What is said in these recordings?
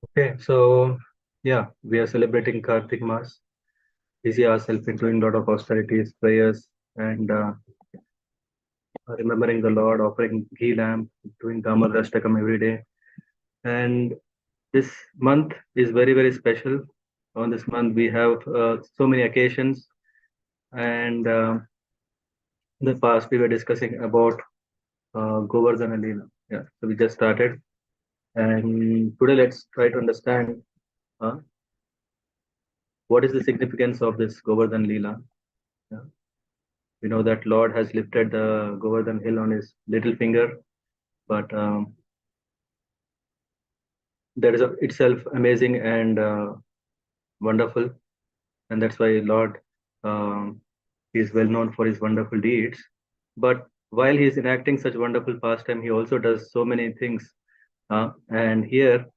Okay, so yeah, we are celebrating Kartik Mass. Busy ourselves in doing a lot of austerities, prayers, and remembering the Lord, offering ghee lamp, doing Damadashtakam every day. And this month is very, very special. On this month, we have so many occasions. And in the past, we were discussing about Govardhana Leela. Yeah, so we just started. And today, let's try to understand uh, what is the significance of this Govardhan Leela. Yeah. We know that Lord has lifted the Govardhan hill on his little finger, but that is itself amazing and wonderful, and that's why Lord um, is well known for his wonderful deeds. But while he is enacting such wonderful pastime, he also does so many things, and here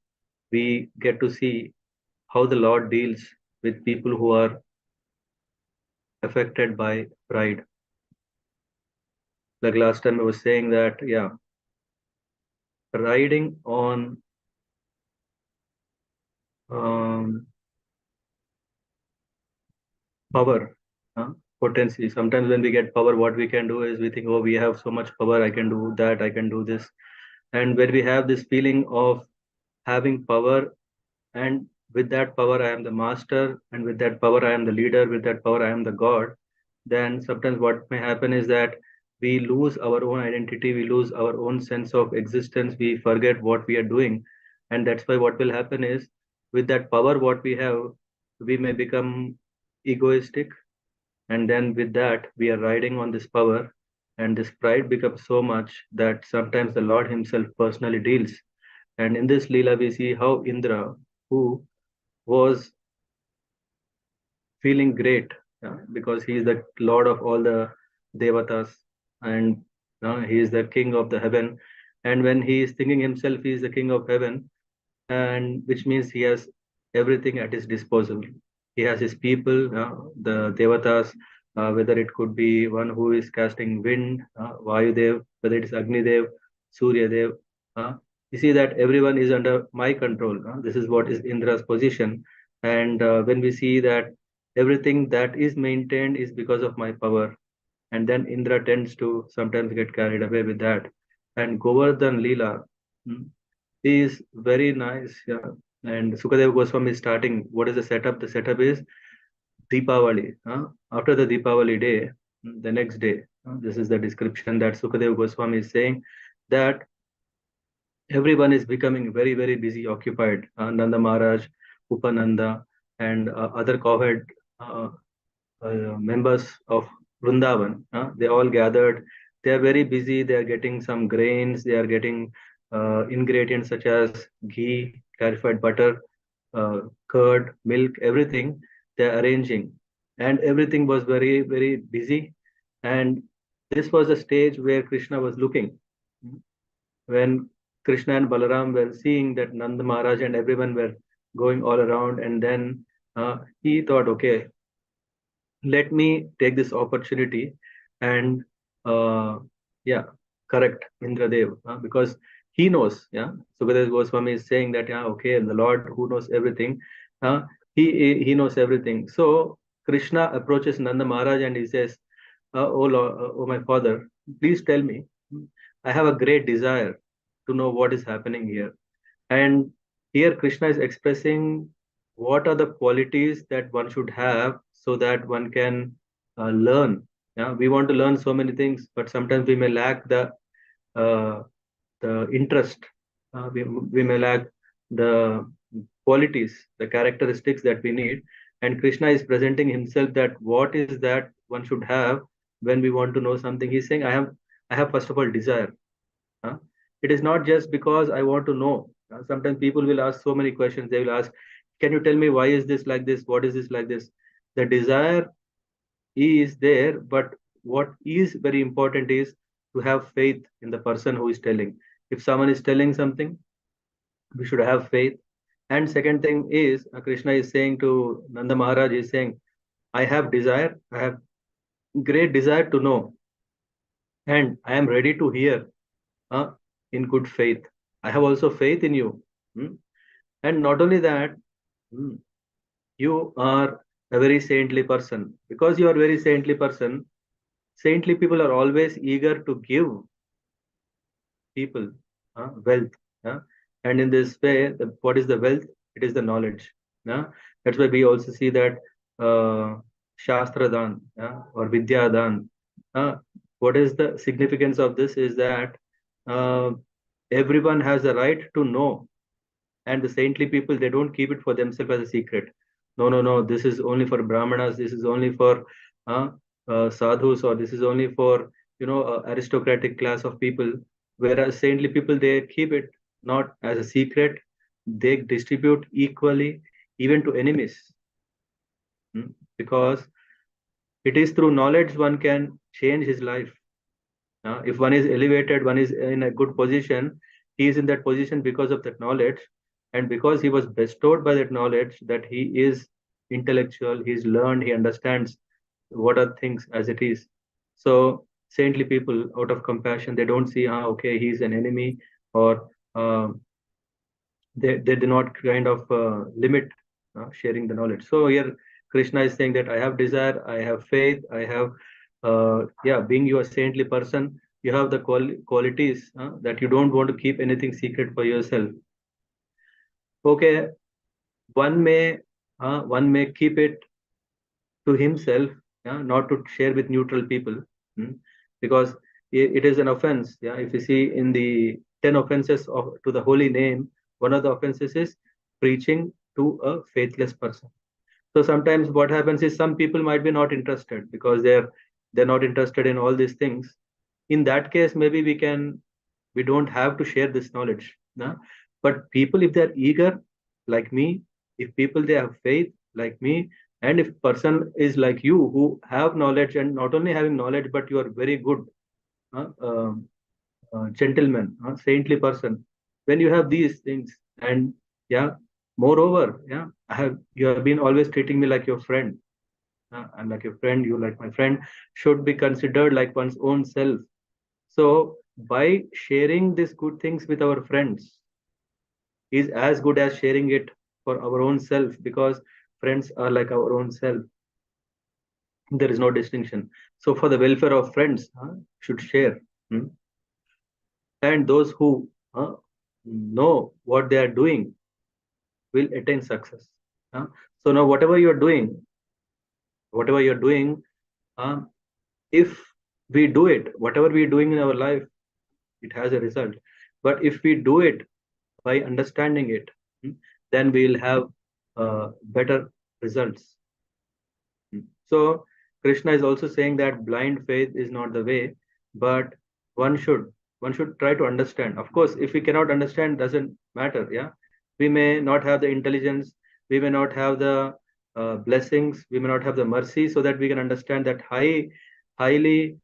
we get to see how the Lord deals with people who are affected by pride. Like last time, I was saying that, yeah, riding on um, power, potency. Sometimes when we get power, what we can do is we think, oh, we have so much power, I can do that, I can do this. And when we have this feeling of having power, and with that power, I am the master, and with that power, I am the leader, with that power, I am the God, then sometimes what may happen is that we lose our own identity, we lose our own sense of existence, we forget what we are doing. And that's why what will happen is with that power, what we have, we may become egoistic, and then with that, we are riding on this power, and this pride becomes so much that sometimes the Lord Himself personally deals. And in this Leela, we see how Indra, who was feeling great, because he is the Lord of all the Devatas, and he is the King of the heaven. And when he is thinking himself, he is the King of heaven, and which means he has everything at his disposal. He has his people, the Devatas, whether it could be one who is casting wind, Vayudev, whether it is Agnidev, Surya Dev. Uh, you see that everyone is under my control. This is what is Indra's position. And when we see that everything that is maintained is because of my power, and then Indra tends to sometimes get carried away with that. And Govardhan Leela, hmm, is very nice. Yeah. And Sukadeva Goswami is starting. What is the setup? The setup is Deepavali. After the Deepavali day, the next day, this is the description that Sukadeva Goswami is saying that everyone is becoming very, very busy, occupied. Nanda Maharaj, Upananda, and other cowherd uh, members of Vrindavan, they all gathered. They are very busy. They are getting some grains. They are getting ingredients such as ghee, clarified butter, curd, milk, everything. They are arranging, and everything was very, very busy. And this was a stage where Krishna was looking. When Krishna and Balaram were seeing that Nanda Maharaj and everyone were going all around, and then he thought, okay, let me take this opportunity and uh, yeah, correct Indradev, because he knows. Yeah, Sukadeva Goswami is saying that, yeah, okay, the Lord who knows everything, uh, he knows everything. So Krishna approaches Nanda Maharaj and he says, oh Lord, oh my father, please tell me, I have a great desire to know what is happening here. And here Krishna is expressing what are the qualities that one should have so that one can learn. Yeah, we want to learn so many things, but sometimes we may lack uh, the interest. We may lack the qualities, the characteristics that we need. And Krishna is presenting himself that what is that one should have when we want to know something. He's saying, I have first of all desire. Huh? It is not just because I want to know. Sometimes people will ask so many questions. They will ask, can you tell me why is this like this? What is this like this? The desire is there, but what is very important is to have faith in the person who is telling. If someone is telling something, we should have faith. And second thing is, Krishna is saying to Nanda Maharaj, is saying, I have desire, I have great desire to know, and I am ready to hear, uh, in good faith. I have also faith in you. Hmm? And not only that, you are a very saintly person. Because you are very saintly person, saintly people are always eager to give people wealth. Yeah? And in this way, what is the wealth? It is the knowledge. Yeah? That's why we also see that Shastra Dan, or Vidya Dan. Uh, what is the significance of this is that uh, everyone has the right to know, and the saintly people, they don't keep it for themselves as a secret. No, no, no, this is only for brahmanas, this is only for uh, sadhus, or this is only for aristocratic class of people. Whereas saintly people, they keep it not as a secret, they distribute equally even to enemies. Because it is through knowledge one can change his life. If one is elevated, one is in a good position, he is in that position because of that knowledge, and because he was bestowed by that knowledge, that he is intellectual, he's learned, he understands what are things as it is. So saintly people, out of compassion, they don't see, okay, he's an enemy, or they do not kind of limit sharing the knowledge. So here Krishna is saying that I have desire, I have faith, I have being you a saintly person, you have the qualities that you don't want to keep anything secret for yourself. Okay, one may keep it to himself, not to share with neutral people, mm, because it is an offense. Yeah, if you see in the 10 offenses to the holy name, one of the offenses is preaching to a faithless person. So sometimes what happens is some people might be not interested because they're not interested in all these things. In that case, maybe we don't have to share this knowledge. No? But people, if they're eager like me, if people they have faith like me, and if person is like you who have knowledge, and not only having knowledge, but you are very good uh, uh, gentleman, saintly person, when you have these things, and yeah, moreover, you have been always treating me like your friend. I'm like your friend, you like my friend, should be considered like one's own self. So by sharing these good things with our friends is as good as sharing it for our own self, because friends are like our own self. There is no distinction. So for the welfare of friends, should share. Hmm? And those who know what they are doing will attain success. Uh, so now whatever you're doing, um, if we do it, whatever we're doing in our life, it has a result. But if we do it by understanding it, then we'll have better results. So Krishna is also saying that blind faith is not the way, but one should one should try to understand. Of course, if we cannot understand, doesn't matter. Yeah, we may not have the intelligence, we may not have the blessings, we may not have the mercy, so that we can understand that highly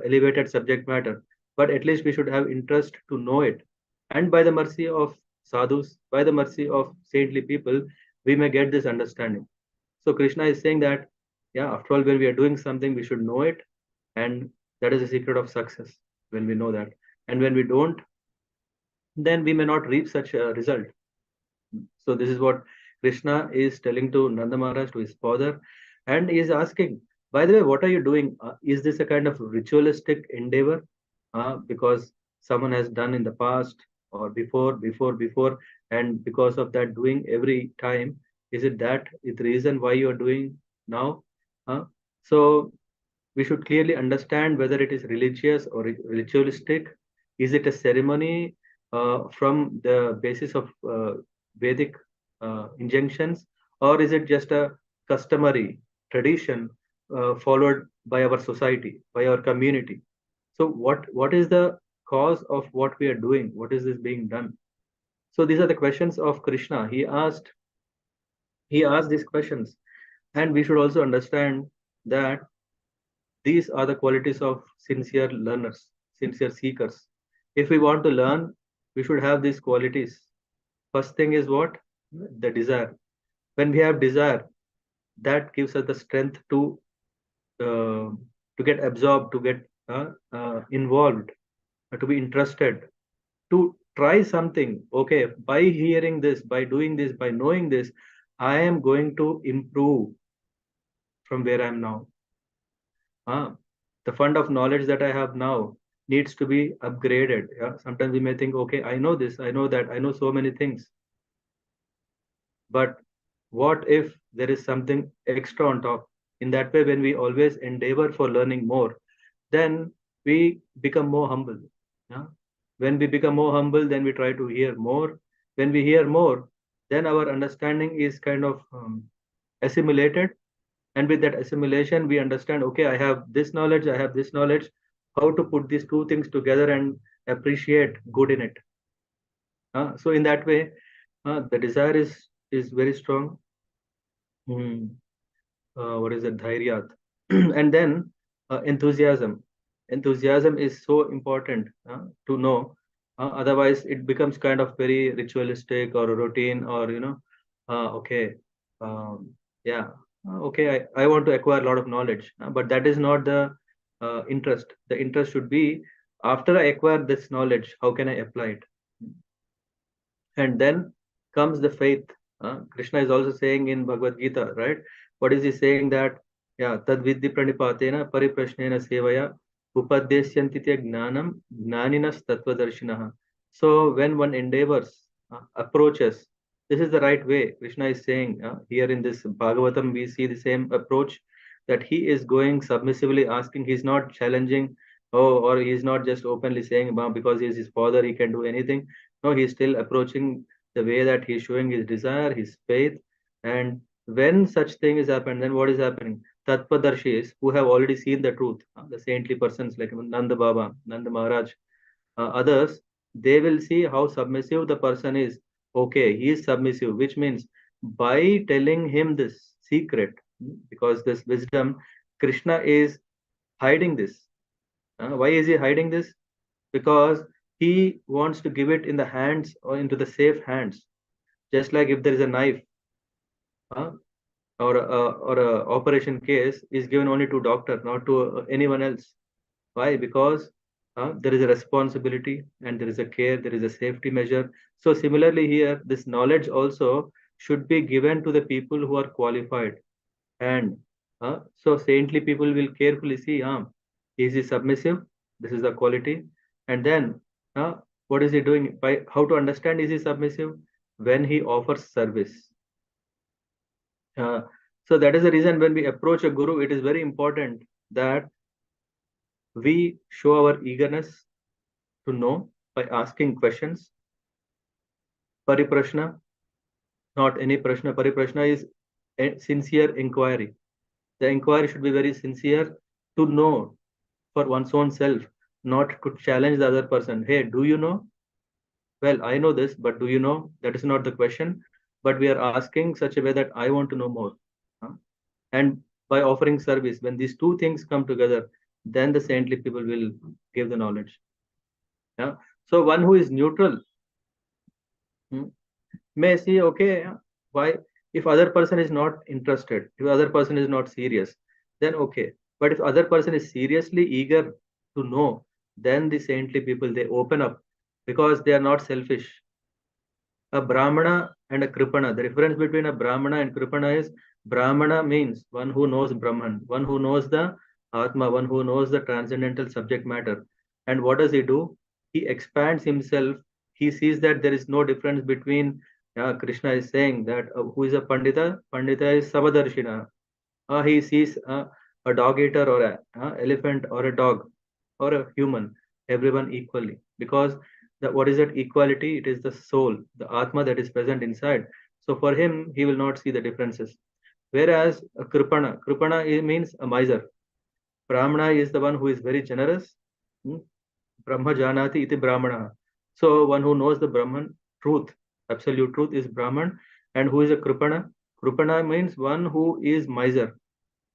elevated subject matter. But at least we should have interest to know it, and by the mercy of sadhus, by the mercy of saintly people, we may get this understanding. So Krishna is saying that, yeah, after all, when we are doing something, we should know it, and that is the secret of success. When we know that, and when we don't, then we may not reach such a result. So this is what Krishna is telling to Nanda Maharaj, to his father, and he is asking, by the way, what are you doing? Is this a kind of ritualistic endeavor? Because someone has done in the past, or before, and because of that doing every time, is it that is the reason why you are doing now? So we should clearly understand whether it is religious or ritualistic. Is it a ceremony from the basis of Vedic injunctions, or is it just a customary tradition followed by our society, by our community? So what is the cause of what we are doing? What is this being done? So these are the questions of Krishna. He asked these questions, and we should also understand that these are the qualities of sincere learners, sincere seekers. If we want to learn, we should have these qualities. First thing is what? The desire. When we have desire, that gives us the strength uh, to get absorbed, to get involved, to be interested, to try something. Okay, by hearing this, by doing this, by knowing this, I am going to improve from where I am now. The fund of knowledge that I have now needs to be upgraded. Yeah, sometimes we may think, okay, I know this, I know that, I know so many things, but what if there is something extra on top? In that way, when we always endeavor for learning more, then we become more humble. Yeah? When we become more humble, then we try to hear more. When we hear more, then our understanding is kind of assimilated. And with that assimilation, we understand, okay, I have this knowledge, I have this knowledge, how to put these two things together and appreciate good in it. So in that way, the desire is very strong. Hmm. What is it? Dhairyat. And then enthusiasm. Enthusiasm is so important to know. Otherwise, it becomes kind of very ritualistic or routine, or okay, um, yeah, okay, I want to acquire a lot of knowledge, but that is not the interest. The interest should be, after I acquire this knowledge, how can I apply it? And then comes the faith. Krishna is also saying in Bhagavad Gita, right? What is he saying? That yeah, tad vidhi pranipatena pariprashnena sevaya upadesyanti te gnanam gnaninas tattvadarshinaha. So when one endeavors, approaches, this is the right way. Krishna is saying here in this Bhagavatam, we see the same approach, that he is going submissively asking. He's not challenging, oh, or he's not just openly saying, because he is his father, he can do anything. No, he's still approaching the way that he's showing his desire, his faith. And when such thing is happened, then what is happening? Tatpadarshis, who have already seen the truth, the saintly persons like Nanda Baba, Nanda Maharaj, others, they will see how submissive the person is. Okay, he is submissive, which means by telling him this secret, because this wisdom, Krishna is hiding this. Why is he hiding this? Because he wants to give it in the hands, or into the safe hands. Just like if there is a knife, uh, or a operation case is given only to doctor, not to anyone else. Why? Because there is a responsibility, and there is a care, there is a safety measure. So similarly here, this knowledge also should be given to the people who are qualified. And so saintly people will carefully see, is he submissive? This is the quality. And then uh, what is he doing? By how to understand is he submissive? When he offers service. Uh, so that is the reason when we approach a guru, it is very important that we show our eagerness to know by asking questions. Pariprashna, not any prashna. Pariprashna is a sincere inquiry. The inquiry should be very sincere, to know for one's own self, not to challenge the other person. Hey, do you know? Well, I know this, but do you know? That is not the question. But we are asking such a way that I want to know more. Huh? And by offering service, when these two things come together, then the saintly people will give the knowledge. Yeah. So one who is neutral, hmm, may see, okay, why, if other person is not interested, if other person is not serious, then okay. But if other person is seriously eager to know, then the saintly people, they open up, because they are not selfish. A brahmana and a kripana, the difference between a brahmana and kripana is, brahmana means one who knows Brahman, one who knows the Atma, one who knows the transcendental subject matter. And what does he do? He expands himself. He sees that there is no difference between, Krishna is saying that, who is a pandita? Pandita is savadarshina. He sees a dog eater, or a elephant, or a dog, or a human, everyone equally. Because what is that equality? It is the soul, the Atma that is present inside. So for him, he will not see the differences. Whereas a Kripana means a miser. Brahmana is the one who is very generous. Hmm? Brahma janati iti Brahmana. So one who knows the Brahman truth, absolute truth, is Brahman. And who is a Kripana? Kripana means one who is miser,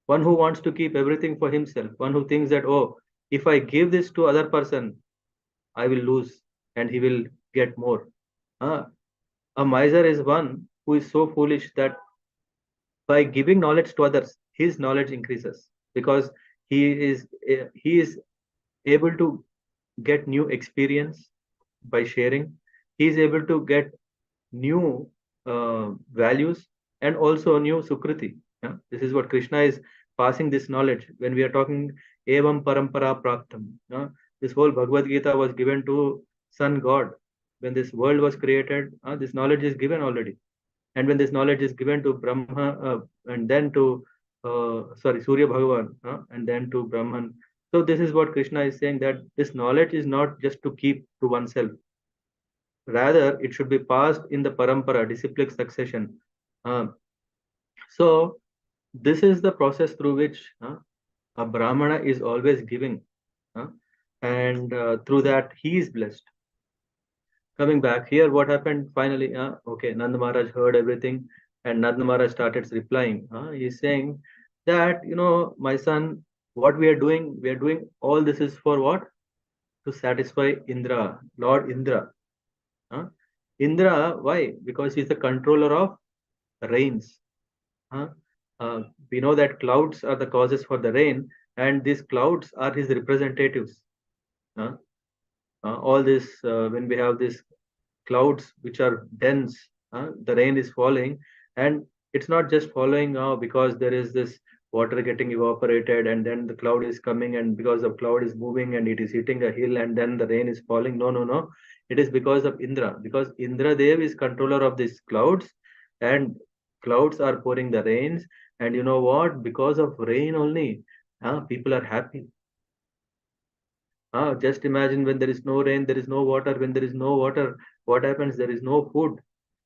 one who wants to keep everything for himself, one who thinks that, oh, if I give this to other person, I will lose, and he will get more. Ah, a miser is one who is so foolish that by giving knowledge to others, his knowledge increases, because he is able to get new experience by sharing. he is able to get new values and also new sukriti. Yeah? This is what Krishna is passing this knowledge when we are talking evam parampara praptam. Yeah? This whole Bhagavad Gita was given to Sun God. When this world was created, this knowledge is given already. And when this knowledge is given to Brahma and then to Surya Bhagavan and then to Brahman. So this is what Krishna is saying, that this knowledge is not just to keep to oneself. Rather, it should be passed in the parampara, disciplic succession. Uh, so this is the process through which a Brahmana is always giving. uh, and through that, he is blessed. Coming back here, what happened finally? Okay, Nanda Maharaj heard everything, and Nanda Maharaj started replying. He's saying that, my son, what we are doing all this is for what? To satisfy Indra, Lord Indra. Huh? Indra, why? Because he's the controller of rains. Huh? We know that clouds are the causes for the rain, and these clouds are his representatives. Huh? All this, when we have these clouds which are dense, the rain is falling, and it's not just following because there is this water getting evaporated and then the cloud is coming, and because the cloud is moving and it is hitting a hill and then the rain is falling. No, no, no. It is because of Indra, because Indra Dev is controller of these clouds, and clouds are pouring the rains. And you know what? Because of rain only, people are happy. Just imagine, when there is no rain, there is no water. When there is no water, what happens? There is no food.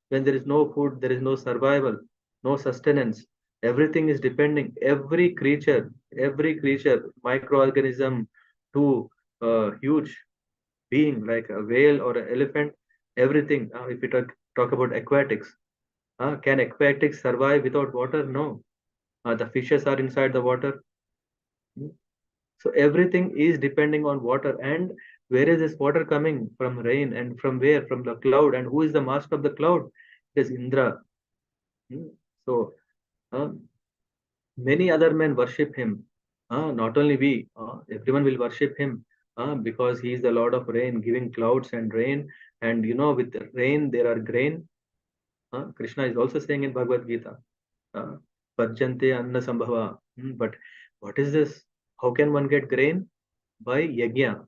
When there is no food, there is no survival, no sustenance. Everything is depending. Every creature, microorganism to a huge being like a whale or an elephant, everything. If we talk about aquatics, can aquatics survive without water? No. The fishes are inside the water. Hmm. So everything is depending on water. And where is this water coming? From rain. And from where? From the cloud. And who is the master of the cloud? It is Indra. Hmm. So uh, many other men worship him. Not only we, everyone will worship him because he is the Lord of rain, giving clouds and rain. And with the rain, there are grain. Krishna is also saying in Bhagavad Gita, uh, Pajjante Anna Sambhava. But what is this? How can one get grain? By yajna,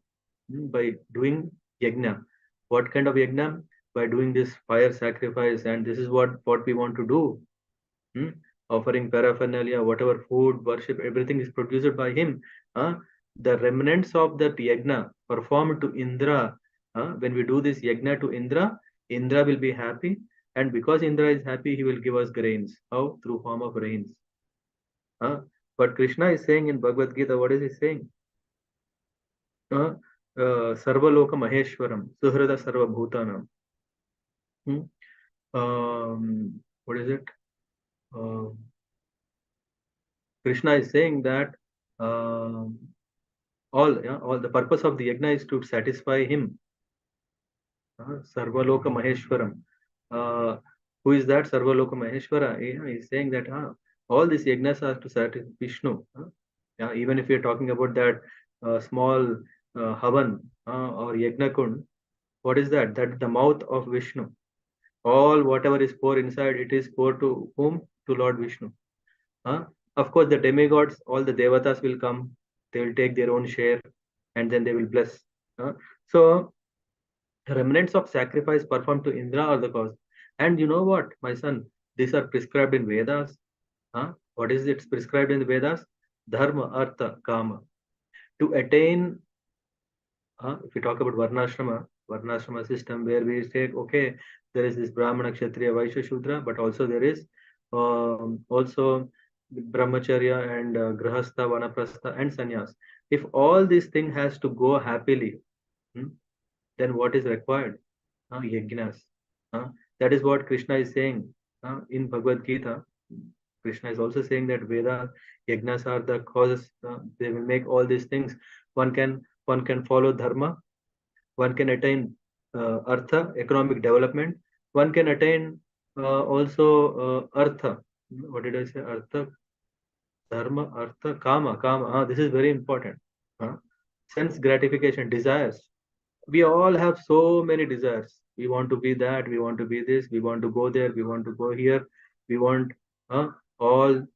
by doing yajna. What kind of yajna? By doing this fire sacrifice. And this is what we want to do. Hmm? Offering paraphernalia, whatever food, worship, everything is produced by him. Uh, the remnants of that yajna performed to Indra, when we do this yajna to Indra, Indra will be happy. And because Indra is happy, he will give us grains. How? Through form of rains. Uh, but Krishna is saying in Bhagavad Gita, what is he saying? Uh, Sarvaloka Maheshwaram, Suhrada Sarva Bhutanam. Hmm? What is it? Uh, Krishna is saying that all the purpose of the yajna is to satisfy him. Sarvaloka Maheshwaram. Uh, who is that Sarvaloka Maheshwara? He's saying that all these yajnas are to satisfy Vishnu. Even if you're talking about that small havan or yajna kund, what is that? That the mouth of Vishnu. All whatever is poured inside, it is poured to whom? To Lord Vishnu. Huh? Of course, the demigods, all the devatas will come. They will take their own share, and then they will bless. So, remnants of sacrifice performed to Indra are the cause. And you know what, my son? These are prescribed in Vedas. What is it prescribed in the Vedas? Dharma, Artha, Kama. To attain, if we talk about Varnashrama system, where we say, okay, there is this Brahmana, Kshatriya, Vaishya, Shudra, but also there is also brahmacharya and grahastha, vanaprastha and sannyas. If all these things has to go happily, then what is required? Yajnas. That is what Krishna is saying in Bhagavad Gita. Krishna is also saying that Veda yajnas are the causes. They will make all these things. One can follow dharma. One can attain artha, economic development. One can attain also artha. What did I say? Artha, dharma, artha, kama, kama. This is very important. Sense gratification, desires. We all have so many desires. We want to be that, we want to be this, we want to go there, we want to go here, we want all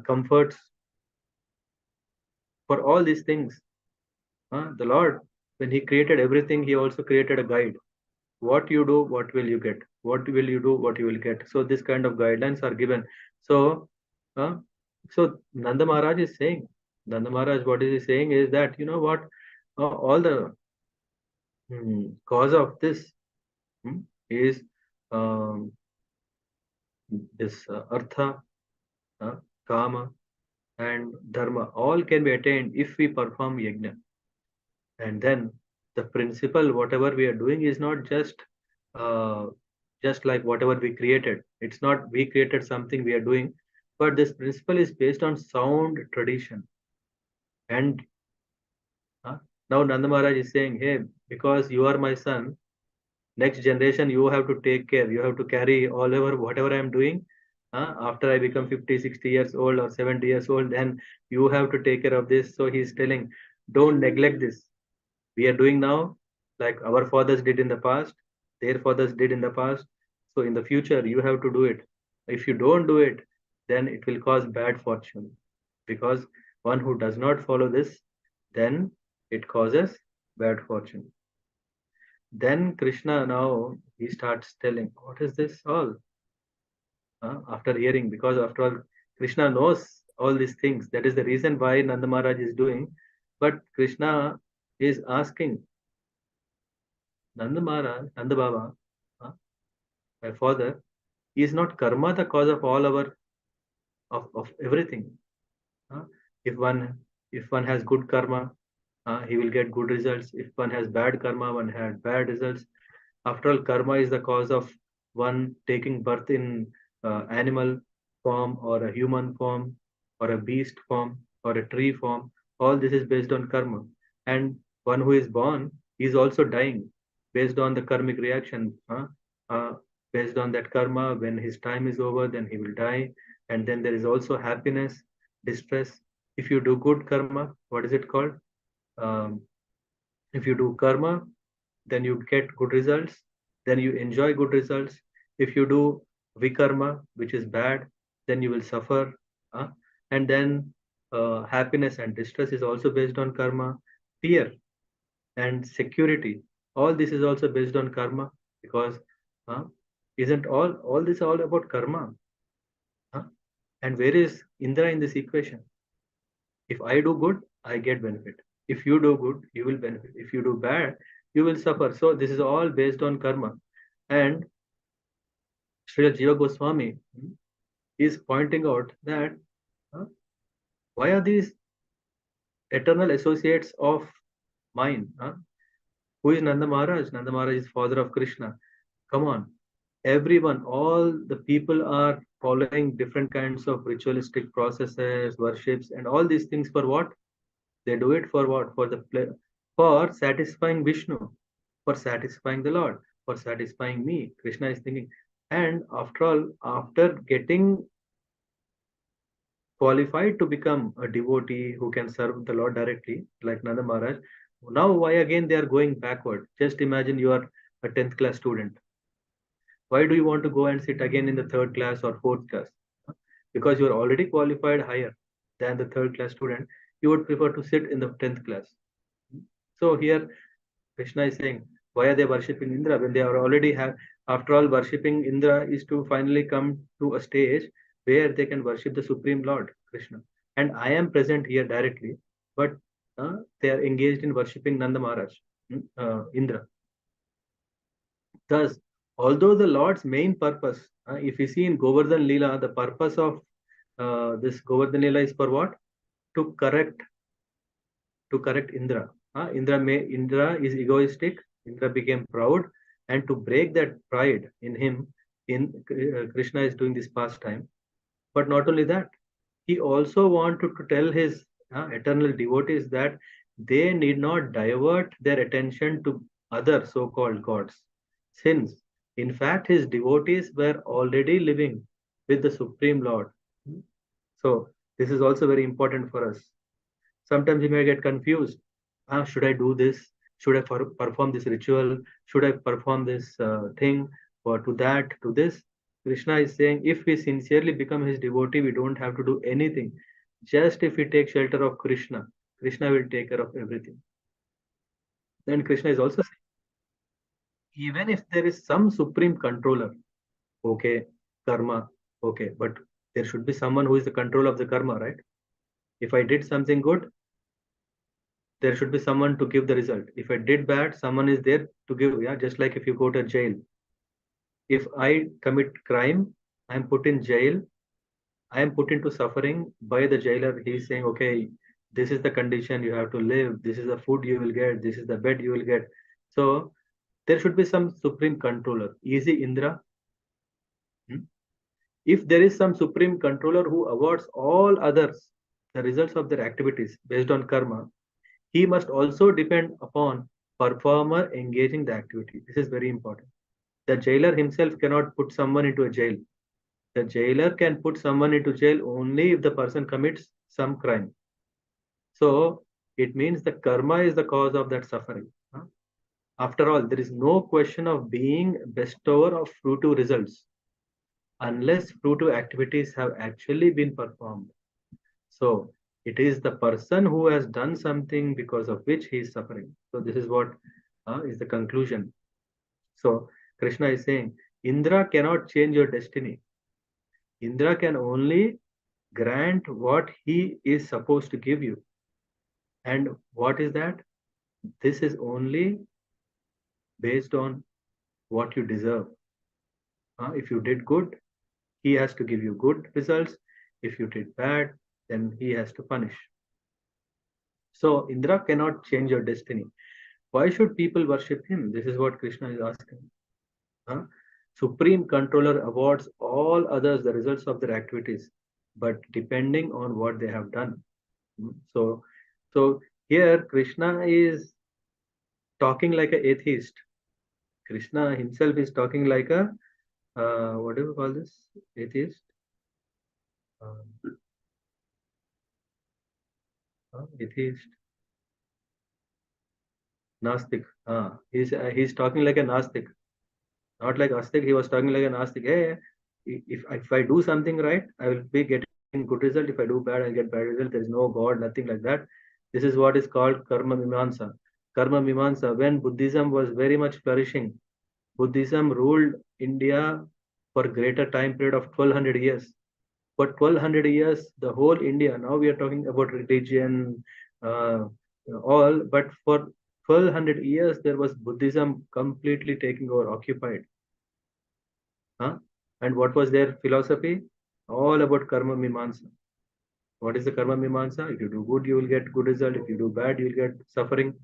comforts. For all these things, the Lord, when He created everything, He also created a guide. What you do, what will you get? What will you do, what you will get? So this kind of guidelines are given. So, uh, so Nanda Maharaj is saying, Nanda Maharaj, what is he saying is that, you know what, all the cause of this is um, this artha, uh, kama, and dharma. All can be attained if we perform yajna. And then the principle, whatever we are doing, is not uh, just like whatever we created. It's not we created something we are doing, but this principle is based on sound tradition. And uh, now Nanda Maharaj is saying, hey, because you are my son, next generation you have to take care. You have to carry all over whatever I am doing. After I become 50, 60 years old or 70 years old, then you have to take care of this. So he's telling, don't neglect this. We are doing now like our fathers did in the past, their fathers did in the past. So in the future you have to do it. If you don't do it, then it will cause bad fortune, because one who does not follow this, then it causes bad fortune. Then Krishna, now he starts telling, what is this all? After hearing, because after all Krishna knows all these things, that is the reason why Nanda Maharaj is doing. But Krishna is asking, Nanda Maharaj, Nanda Baba, uh, my father, is not karma the cause of all our of everything? Uh, if one if one has good karma, he will get good results. If one has bad karma, one had bad results. After all, karma is the cause of one taking birth in animal form or a human form or a beast form or a tree form. All this is based on karma. And one who is born is also dying based on the karmic reaction. Uh, Based on that karma, when his time is over, then he will die. And then there is also happiness, distress. If you do good karma, what is it called? Um, if you do karma, then you get good results, then you enjoy good results. If you do vikarma, which is bad, then you will suffer. uh, and then happiness and distress is also based on karma. Fear and security, all this is also based on karma, because uh, isn't all this all about karma? uh? and where is Indra in this equation? If I do good, I get benefit. If you do good, you will benefit. If you do bad, you will suffer. So this is all based on karma. And Srila Jiva Goswami is pointing out that uh, why are these eternal associates of mine? Who is Nanda Maharaj? Nanda Maharaj is father of Krishna. Come on. Everyone, all the people are following different kinds of ritualistic processes, worships, and all these things for what? They do it for what? For satisfying Vishnu, for satisfying the Lord, for satisfying me. Krishna is thinking. And after all, after getting qualified to become a devotee who can serve the Lord directly, like Nanda Maharaj, now why again they are going backward? Just imagine you are a 10th class student. Why do you want to go and sit again in the third class or fourth class? Because you are already qualified higher than the third class student. You would prefer to sit in the 10th class. So here Krishna is saying, why are they worshipping Indra when they are already have? After all, worshipping Indra is to finally come to a stage where they can worship the Supreme Lord Krishna. And I am present here directly, but they are engaged in worshipping Nanda Maharaj, Indra. Thus, although the Lord's main purpose, if you see in Govardhan Leela, the purpose of this Govardhan Leela is for what? To correct Indra. Indra is egoistic. Indra became proud, and to break that pride in him, in Krishna is doing this pastime. But not only that, he also wanted to tell his eternal devotees that they need not divert their attention to other so-called gods, since in fact his devotees were already living with the Supreme Lord. So this is also very important for us. Sometimes you may get confused. Should I do this? Should I perform this ritual? Should I perform this thing? Or to that, to this? Krishna is saying, if we sincerely become his devotee, we don't have to do anything. Just if we take shelter of Krishna, Krishna will take care of everything. Then Krishna is also saying, even if there is some supreme controller, okay, karma, okay, but there should be someone who is the control of the karma, right? If I did something good, there should be someone to give the result. If I did bad, someone is there to give. Yeah, just like if you go to jail. If I commit crime, I am put in jail. I am put into suffering by the jailer. He is saying, okay, this is the condition you have to live. This is the food you will get. This is the bed you will get. So there should be some supreme controller. Easy Indra. If there is some supreme controller who awards all others the results of their activities based on karma, he must also depend upon performer engaging the activity. This is very important. The jailer himself cannot put someone into a jail. The jailer can put someone into jail only if the person commits some crime. So it means the karma is the cause of that suffering. After all, there is no question of being bestower of fruitive results unless fruitive activities have actually been performed. So it is the person who has done something because of which he is suffering. So this is what is the conclusion. So Krishna is saying, Indra cannot change your destiny. Indra can only grant what he is supposed to give you. And what is that? This is only based on what you deserve. If you did good, he has to give you good results. If you did bad, then he has to punish. So Indra cannot change your destiny. Why should people worship him? This is what Krishna is asking. Supreme controller awards all others the results of their activities, but depending on what they have done. So here Krishna is talking like an atheist. Krishna himself is talking like a what do you call this? Atheist? Atheist. Nastik. He's talking like a Nastik. Not like Astik, he was talking like an Astik. Hey, if I do something right, I will be getting good result. If I do bad, I'll get bad result. There is no God, nothing like that. This is what is called Karma Mimamsa. Karma Mimamsa, when Buddhism was very much flourishing, Buddhism ruled India for greater time period of 1200 years. For 1200 years, the whole India, now we are talking about religion, all, but for 1200 years, there was Buddhism completely taking over, occupied. And what was their philosophy? All about karma mimamsa. What is the karma mimamsa? If you do good, you will get good result. If you do bad, you will get suffering,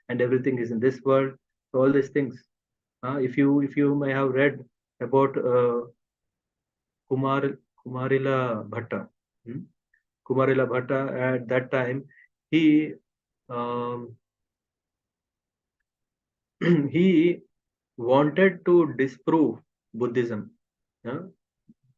and everything is in this world. So all these things. If you may have read about Kumarila Bhatta. Kumarila Bhatta at that time, he um, he wanted to disprove Buddhism.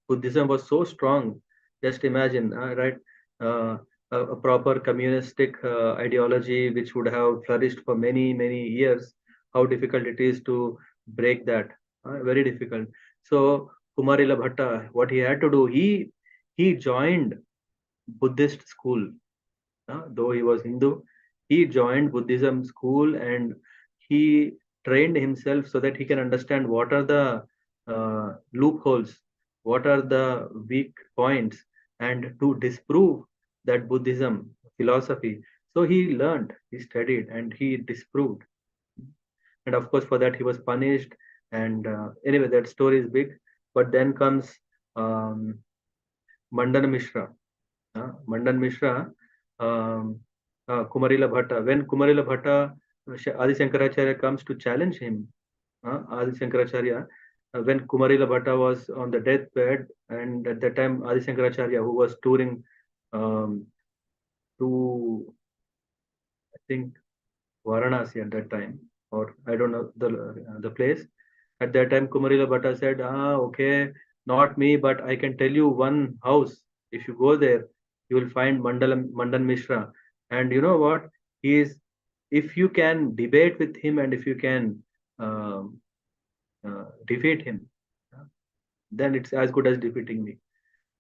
Buddhism was so strong. Just imagine, right? Uh, a proper communistic ideology which would have flourished for many, many years. How difficult it is to break that. Very difficult. So Kumarila Bhatta, what he had to do, he joined Buddhist school. Though he was Hindu, he joined Buddhism school and he trained himself so that he can understand what are the loopholes, what are the weak points, and to disprove that Buddhism philosophy. So he learned, he studied, and he disproved. And of course, for that he was punished. And anyway, that story is big. But then comes um, Mandan Mishra. Mandan Mishra, Kumarila Bhatta. When Kumarila Bhatta, Adi Shankaracharya comes to challenge him, Adi Shankaracharya, when Kumarila Bhatta was on the deathbed, and at that time Adi Shankaracharya, who was touring to, I think, Varanasi at that time, or I don't know the place. At that time, Kumarila Bhatta said, okay, not me, but I can tell you one house. If you go there, you will find Mandan Mishra. And you know what? He is if you can debate with him and if you can defeat him, then it's as good as defeating me.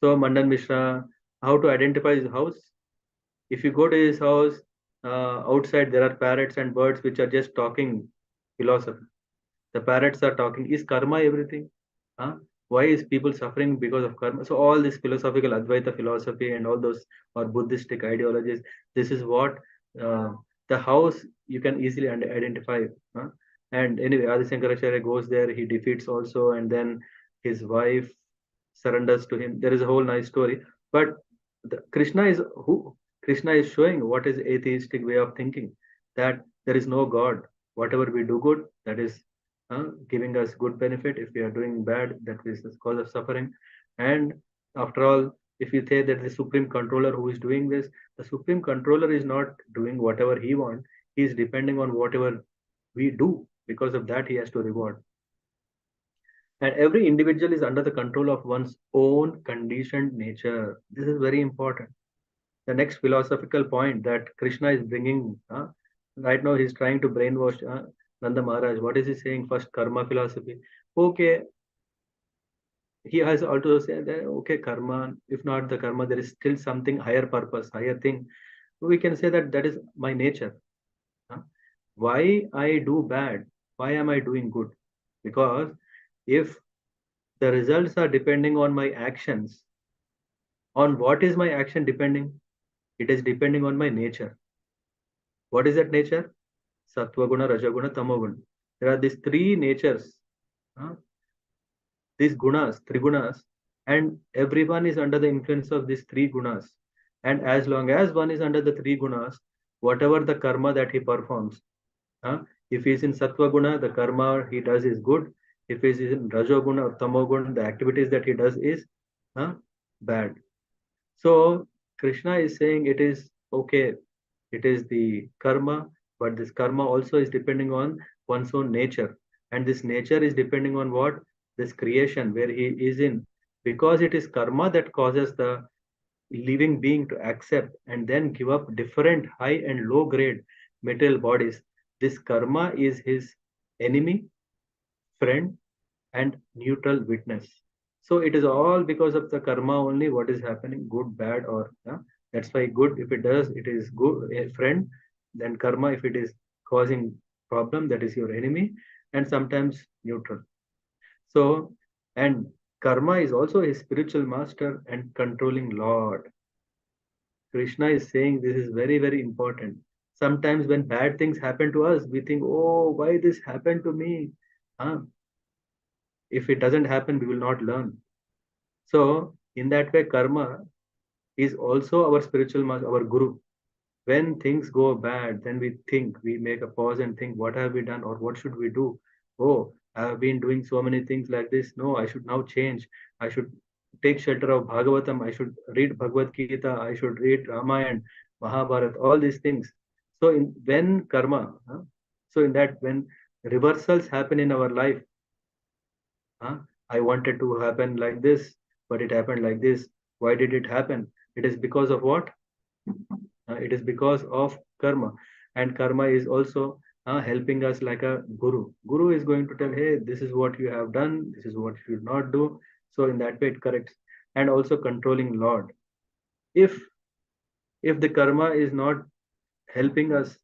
So Mandan Mishra, how to identify his house? If you go to his house, outside there are parrots and birds which are just talking philosophy. The parrots are talking, is karma everything? Huh? Why is people suffering because of karma? So all this philosophical Advaita philosophy and all those or Buddhistic ideologies, this is what uh, the house you can easily identify. Huh? And anyway, Adi Shankaracharya goes there, he defeats also, and then his wife surrenders to him. There is a whole nice story. But Krishna is who? Krishna is showing what is atheistic way of thinking, that there is no God. Whatever we do good, that is giving us good benefit. If we are doing bad, that is the cause of suffering. And after all, if you say that the supreme controller who is doing this, the supreme controller is not doing whatever he wants. He is depending on whatever we do. Because of that, he has to reward. And every individual is under the control of one's own conditioned nature. This is very important. The next philosophical point that Krishna is bringing, right now he's trying to brainwash Nanda Maharaj. What is he saying? First, karma philosophy. Okay, he has also said that, okay, karma, if not the karma, there is still something higher purpose, higher thing. We can say that that is my nature. huh? Why I do bad? Why am I doing good? Because if the results are depending on my actions, on what is my action depending? It is depending on my nature. What is that nature? Sattva guna, Rajaguna, Tamoguna. There are these three natures, huh? These gunas, trigunas, and everyone is under the influence of these three gunas. And as long as one is under the three gunas, whatever the karma that he performs, huh? If he is in Sattva guna, the karma he does is good. If he is in Rajoguna or Tamoguna, the activities that he does is bad. So Krishna is saying it is okay, it is the karma, but this karma also is depending on one's own nature. And this nature is depending on what? This creation where he is in. Because it is karma that causes the living being to accept and then give up different high and low grade material bodies. This karma is his enemy, friend, and neutral witness. So it is all because of the karma only what is happening, good, bad, or that's why good, if it does, it is good, a friend. Then karma, if it is causing problem, that is your enemy, and sometimes neutral. So, and karma is also a spiritual master and controlling Lord. Krishna is saying this is very, very important. Sometimes when bad things happen to us, we think, oh, why this happened to me? Huh? If it doesn't happen, we will not learn. So, in that way, karma is also our spiritual master, our guru. When things go bad, then we think, we make a pause and think, what have we done or what should we do? Oh, I have been doing so many things like this. No, I should now change. I should take shelter of Bhagavatam. I should read Bhagavad Gita. I should read Ramayana, Mahabharata, all these things. So, when karma, so in that, when reversals happen in our life, I wanted to happen like this, but it happened like this. Why did it happen? It is because of what? It is because of karma. And karma is also helping us like a guru. Guru is going to tell, hey, this is what you have done, this is what you should not do. So in that way it corrects. And also controlling Lord. If the karma is not helping us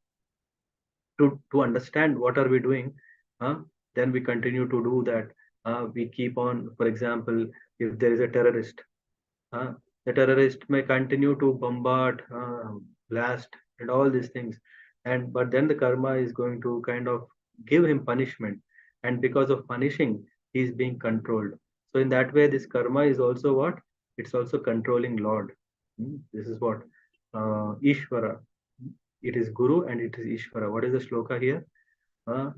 to understand what are we doing, uh, then we continue to do that. We keep on, for example, if there is a terrorist, uh, the terrorist may continue to bombard, blast, and all these things. And but then the karma is going to kind of give him punishment, and because of punishing, he is being controlled. So in that way, this karma is also what? It's also controlling Lord. This is what Ishvara. It is Guru and it is Ishvara. What is the shloka here? Uh,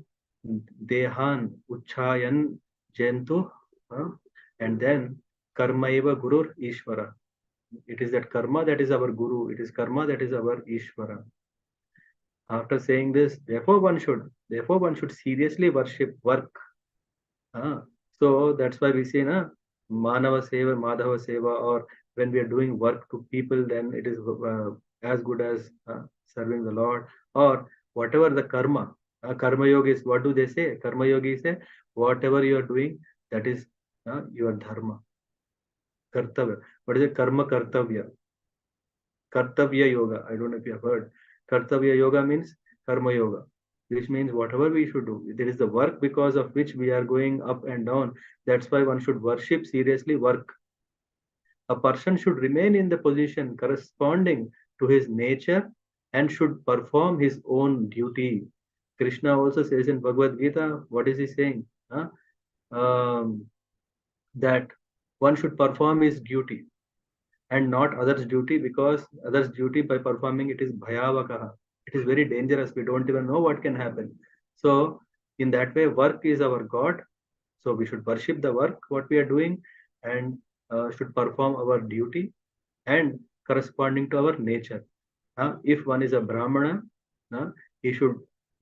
Dehan Uchayan Jentu, and then Karmaiva Gurur Ishvara. It is that karma that is our guru. It is karma that is our Ishvara. After saying this, therefore one should seriously worship work. So that's why we say, na, Manava Seva, Madhava Seva, or when we are doing work to people, then it is as good as serving the Lord. Or whatever the karma, karma yoga is, what do they say? Karma yogi say, whatever you are doing, that is your dharma. Kartavya. What is it? Karma kartavya. Kartavya yoga. I don't know if you have heard. Kartavya yoga means karma yoga, which means whatever we should do. There is the work because of which we are going up and down. That's why one should worship seriously, work. A person should remain in the position corresponding to his nature and should perform his own duty. Krishna also says in Bhagavad Gita, what is he saying? Huh? That one should perform his duty and not others' duty, because others' duty by performing it is bhayavakaha. It is very dangerous. We don't even know what can happen. So, in that way, work is our God. So, we should worship the work, what we are doing, and should perform our duty and corresponding to our nature. If one is a Brahmana, he should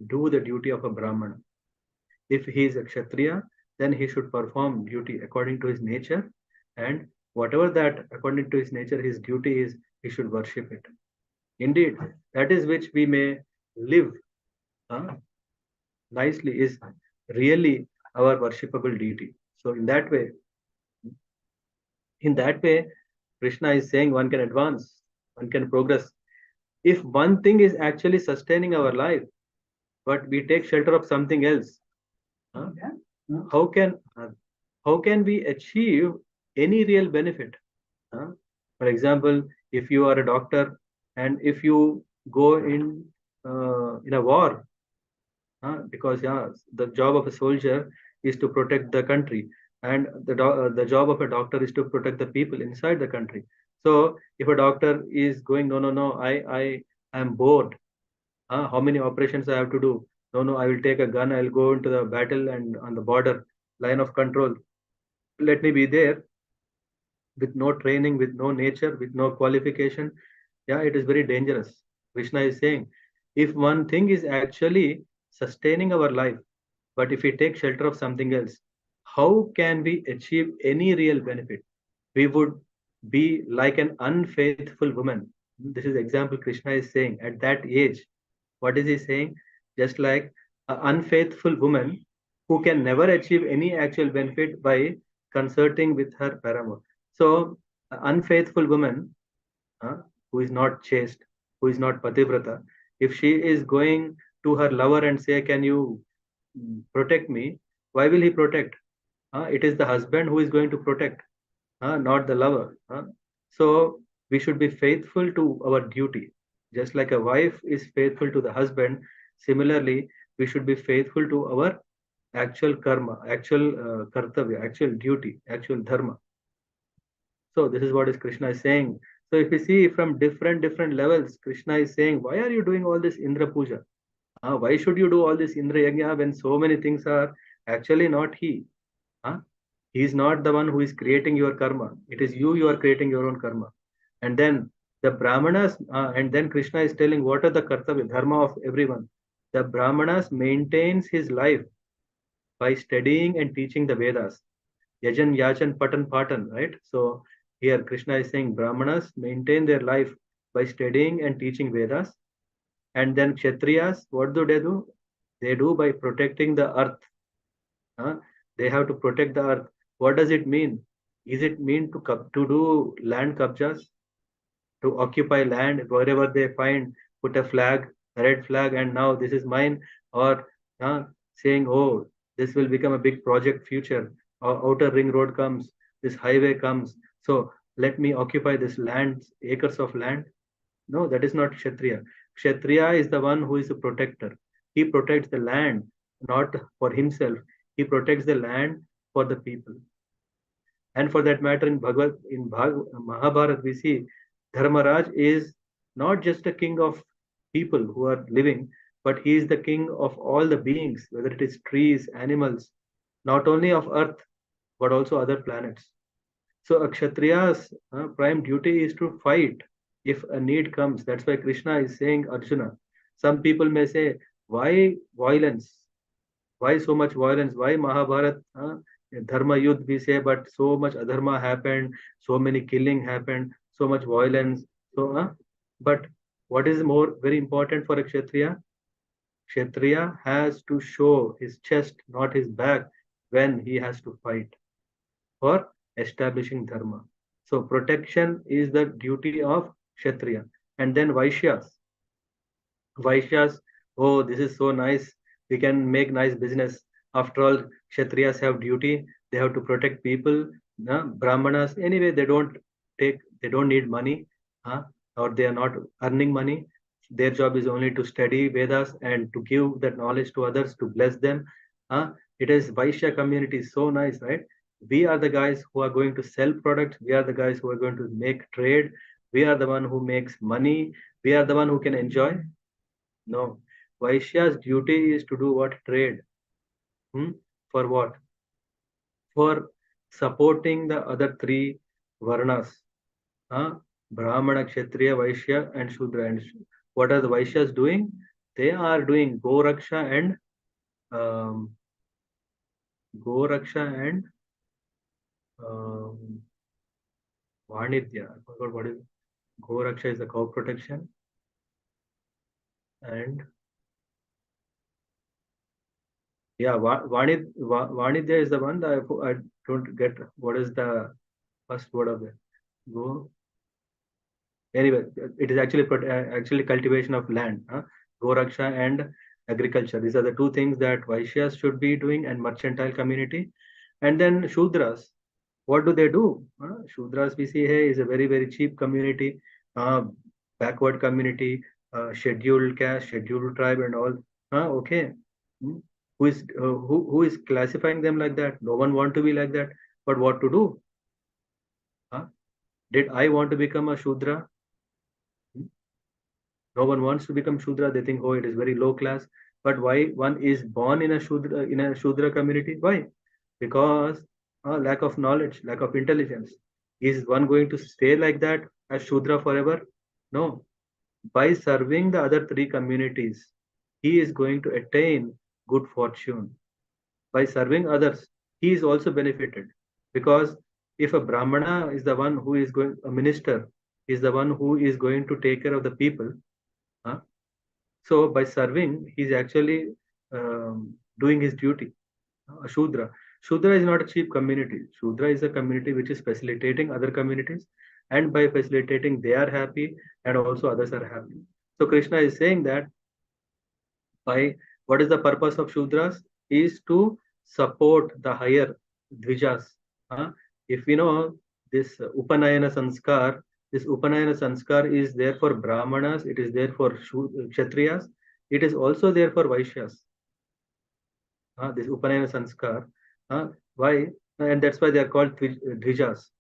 do the duty of a Brahmana. If he is a Kshatriya, then he should perform duty according to his nature, and whatever that according to his nature, his duty is, he should worship it. Indeed, that is which we may live nicely, is really our worshipable deity. So in that way, Krishna is saying one can advance, one can progress. If one thing is actually sustaining our life, but we take shelter of something else, how can we achieve any real benefit? For example, if you are a doctor and if you go in a war, because the job of a soldier is to protect the country, and the job of a doctor is to protect the people inside the country. So if a doctor is going, no, I am bored. How many operations I have to do? No, I will take a gun. I'll go into the battle and on the border line of control. Let me be there with no training, with no nature, with no qualification. Yeah, it is very dangerous. Krishna is saying, if one thing is actually sustaining our life, but if we take shelter of something else, how can we achieve any real benefit? We would be like an unfaithful woman. This is example Krishna is saying at that age. What is he saying? Just like an unfaithful woman who can never achieve any actual benefit by concerting with her paramour. So, an unfaithful woman who is not chaste, who is not pativrata, if she is going to her lover and say, "Can you protect me?" Why will he protect? It is the husband who is going to protect, not the lover. So we should be faithful to our duty. Just like a wife is faithful to the husband, similarly, we should be faithful to our actual karma, actual kartavya, actual duty, actual dharma. So this is what is Krishna is saying. So if you see from different levels, Krishna is saying, why are you doing all this Indra Puja? Why should you do all this Indra Yajna when so many things are actually not he? He is not the one who is creating your karma. It is you are creating your own karma. And then the Brahmanas, and then Krishna is telling what are the kartavya, dharma of everyone. The Brahmanas maintains his life by studying and teaching the Vedas. Yajan, Yachan, Patan, Patan, right? So here Krishna is saying Brahmanas maintain their life by studying and teaching Vedas. And then Kshatriyas, what do? They do by protecting the earth. They have to protect the earth. What does it mean? Is it mean to do land kabjas, to occupy land wherever they find, put a flag, a red flag, and now this is mine, or saying, oh, this will become a big project future, or outer ring road comes, this highway comes, so let me occupy this land, acres of land. No, that is not Kshatriya. Kshatriya is the one who is a protector. He protects the land, not for himself. He protects the land for the people. And for that matter, in Mahabharata, we see Dharmaraj is not just a king of people who are living, but he is the king of all the beings, whether it is trees, animals, not only of earth, but also other planets. So a Kshatriya's prime duty is to fight if a need comes. That's why Krishna is saying Arjuna. Some people may say, why violence? Why so much violence? Why Mahabharata? Dharma Yudh we say, but so much adharma happened, so many killing happened, so much violence. So, but what is more very important for a Kshatriya? Kshatriya has to show his chest, not his back, when he has to fight for establishing dharma. So protection is the duty of Kshatriya. And then Vaishyas. Vaishyas, oh, this is so nice. We can make nice business. After all, Kshatriyas have duty. They have to protect people. Brahmanas, anyway, they don't need money, huh? Or they are not earning money. Their job is only to study Vedas and to give that knowledge to others, to bless them. It is Vaishya community, so nice, right? We are the guys who are going to sell products. We are the guys who are going to make trade. We are the one who makes money. We are the one who can enjoy. No, Vaishya's duty is to do what? Trade. Hmm? For what? For supporting the other three Varnas. Huh? Brahmana, Kshatriya, Vaishya, and Shudra. And what are the Vaishyas doing? They are doing um, Goraksha and um, Vanidya. I forgot what is Goraksha is the cow protection, and yeah, Vanidya is the one that I don't get what is the first word of it. Go. Anyway, it is actually cultivation of land, Goraksha and agriculture. These are the two things that Vaishyas should be doing, and mercantile community. And then Shudras, what do they do? Shudras, we see here, is a very cheap community, uh, backward community, scheduled caste, scheduled tribe, and all. Okay. Hmm. Who is classifying them like that? No one want to be like that. But what to do? Huh? Did I want to become a Shudra? Hmm? No one wants to become Shudra. They think, oh, it is very low class. But why one is born in a Shudra community? Why? Because lack of knowledge, lack of intelligence. Is one going to stay like that as Shudra forever? No. By serving the other three communities, he is going to attain good fortune. By serving others, he is also benefited. Because if a Brahmana is the one who is going, a minister is the one who is going to take care of the people, huh? So by serving, he's actually doing his duty. A Shudra. Shudra is not a cheap community. Shudra is a community which is facilitating other communities, and by facilitating, they are happy, and also others are happy. So Krishna is saying that by what is the purpose of Shudras is to support the higher Dvijas. Huh? If we know this Upanayana Sanskar, this Upanayana Sanskar is there for Brahmanas, it is there for Kshatriyas, it is also there for Vaishyas. This Upanayana Sanskar. Why? And that's why they are called Dvijas.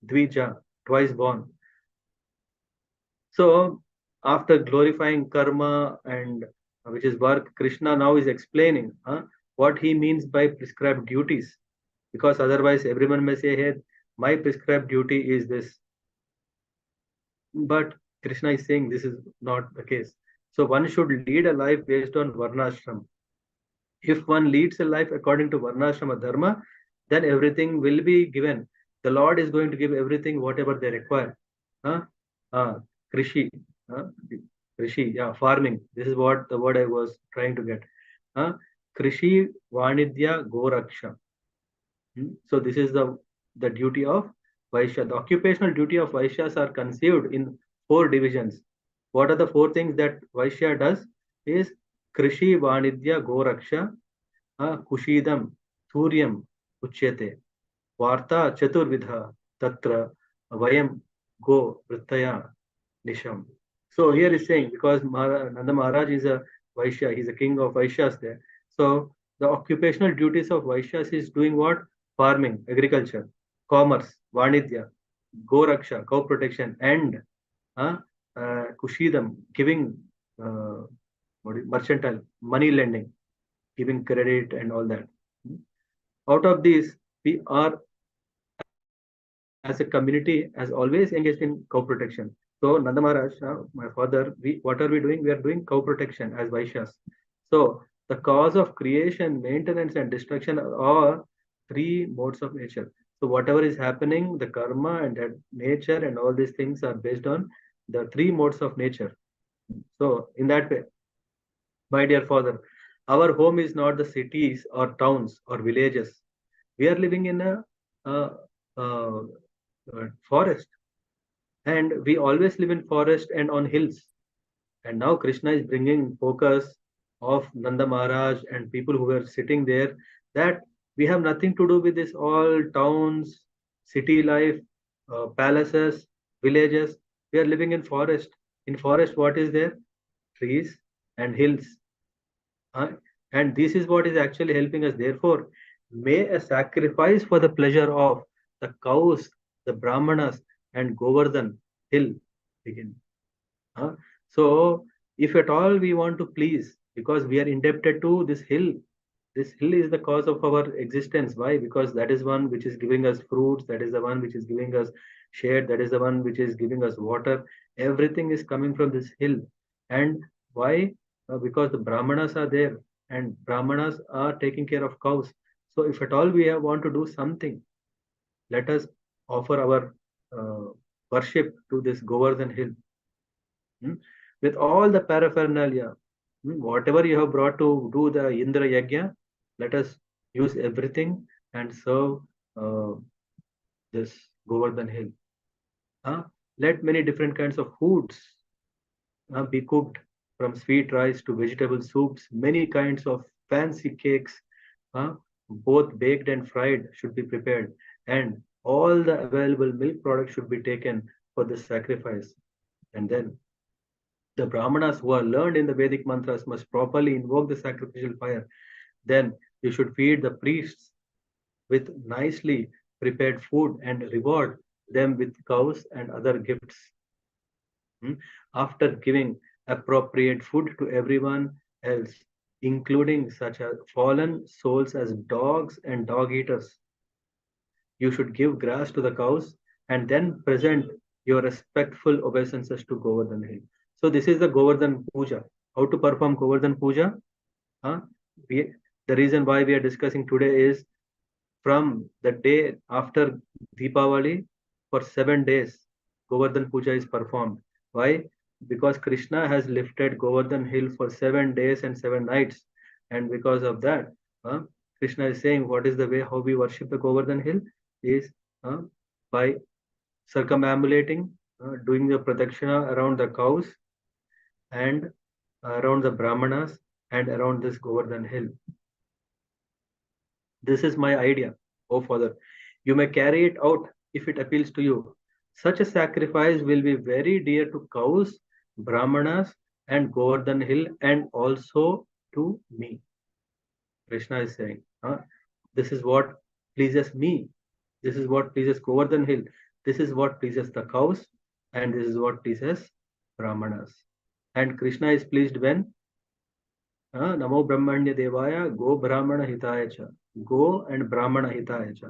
Dvija, twice born. So, after glorifying karma and which is work, Krishna now is explaining what he means by prescribed duties. Because otherwise, everyone may say, hey, my prescribed duty is this. But Krishna is saying this is not the case. So, one should lead a life based on Varnashram. If one leads a life according to Varnashrama Dharma, then everything will be given. The Lord is going to give everything, whatever they require. Huh? Krishi, huh? Krishi, yeah, farming. This is what the word I was trying to get. Krishi, Vanidya, Goraksha. So this is the duty of Vaishya. The occupational duty of Vaishyas are conceived in 4 divisions. What are the 4 things that Vaishya does? Is Krishi, Vanidya, Goraksha, Kushidam, Suryam, Uchyate, Varta, Chaturvidha, Tatra, Vayam, Go, Vrittaya, Nisham. So here is saying, because Nanda Maharaj is a Vaishya, he's a king of Vaishyas there. So the occupational duties of Vaishyas is doing what? Farming, agriculture, commerce, Vanidya, Goraksha, cow protection, and Kushidam, giving mercantile, money lending, giving credit and all that. Out of these, we are as a community has always engaged in cow protection. So Nanda Maharaj, my father, what are we doing? We are doing cow protection as Vaishyas. So the cause of creation, maintenance, and destruction are 3 modes of nature. So whatever is happening, the karma and that nature and all these things are based on the 3 modes of nature. So in that way, My dear father, our home is not the cities or towns or villages. We are living in a, a forest, and we always live in forest and on hills. And now Krishna is bringing focus of Nanda Maharaj and people who were sitting there, that we have nothing to do with this all towns, city life, palaces, villages. We are living in forest. In forest, what is there? Trees and hills. Uh, and this is what is actually helping us. Therefore, may a sacrifice for the pleasure of the cows, the Brahmanas, and Govardhan hill begin. Huh? So, if at all we want to please, because we are indebted to this hill is the cause of our existence. Why? Because that is one which is giving us fruits, that is the one which is giving us shade, that is the one which is giving us water. Everything is coming from this hill. And why? Because the Brahmanas are there, and Brahmanas are taking care of cows. So, if at all we want to do something, let us offer our worship to this Govardhan hill. Hmm? With all the paraphernalia, whatever you have brought to do the Indra Yajna, let us use everything and serve uh, this Govardhan hill. Let many different kinds of foods be cooked, from sweet rice to vegetable soups. Many kinds of fancy cakes, both baked and fried, should be prepared, and all the available milk products should be taken for this sacrifice. And then the Brahmanas who are learned in the Vedic mantras must properly invoke the sacrificial fire. Then you should feed the priests with nicely prepared food and reward them with cows and other gifts. After giving appropriate food to everyone else, including such as fallen souls as dogs and dog eaters, you should give grass to the cows and then present your respectful obeisances to Govardhan hill. So this is the Govardhan Puja. How to perform Govardhan Puja? Huh? We, the reason why we are discussing today is from the day after Deepavali, for 7 days, Govardhan Puja is performed. Why? Because Krishna has lifted Govardhan hill for 7 days and 7 nights. And because of that, Krishna is saying, what is the way how we worship the Govardhan hill? Is by circumambulating, doing the pradakshina around the cows and around the Brahmanas and around this Govardhan hill. This is my idea, O Father. You may carry it out if it appeals to you. Such a sacrifice will be very dear to cows, Brahmanas, and Govardhan hill, and also to me. Krishna is saying, this is what pleases me. This is what pleases Govardhan hill. This is what pleases the cows, and this is what pleases Brahmanas. And Krishna is pleased when Namo Brahmanya Devaya Go Brahmana Hitaya Cha. Go and Brahmana Hitaya Cha.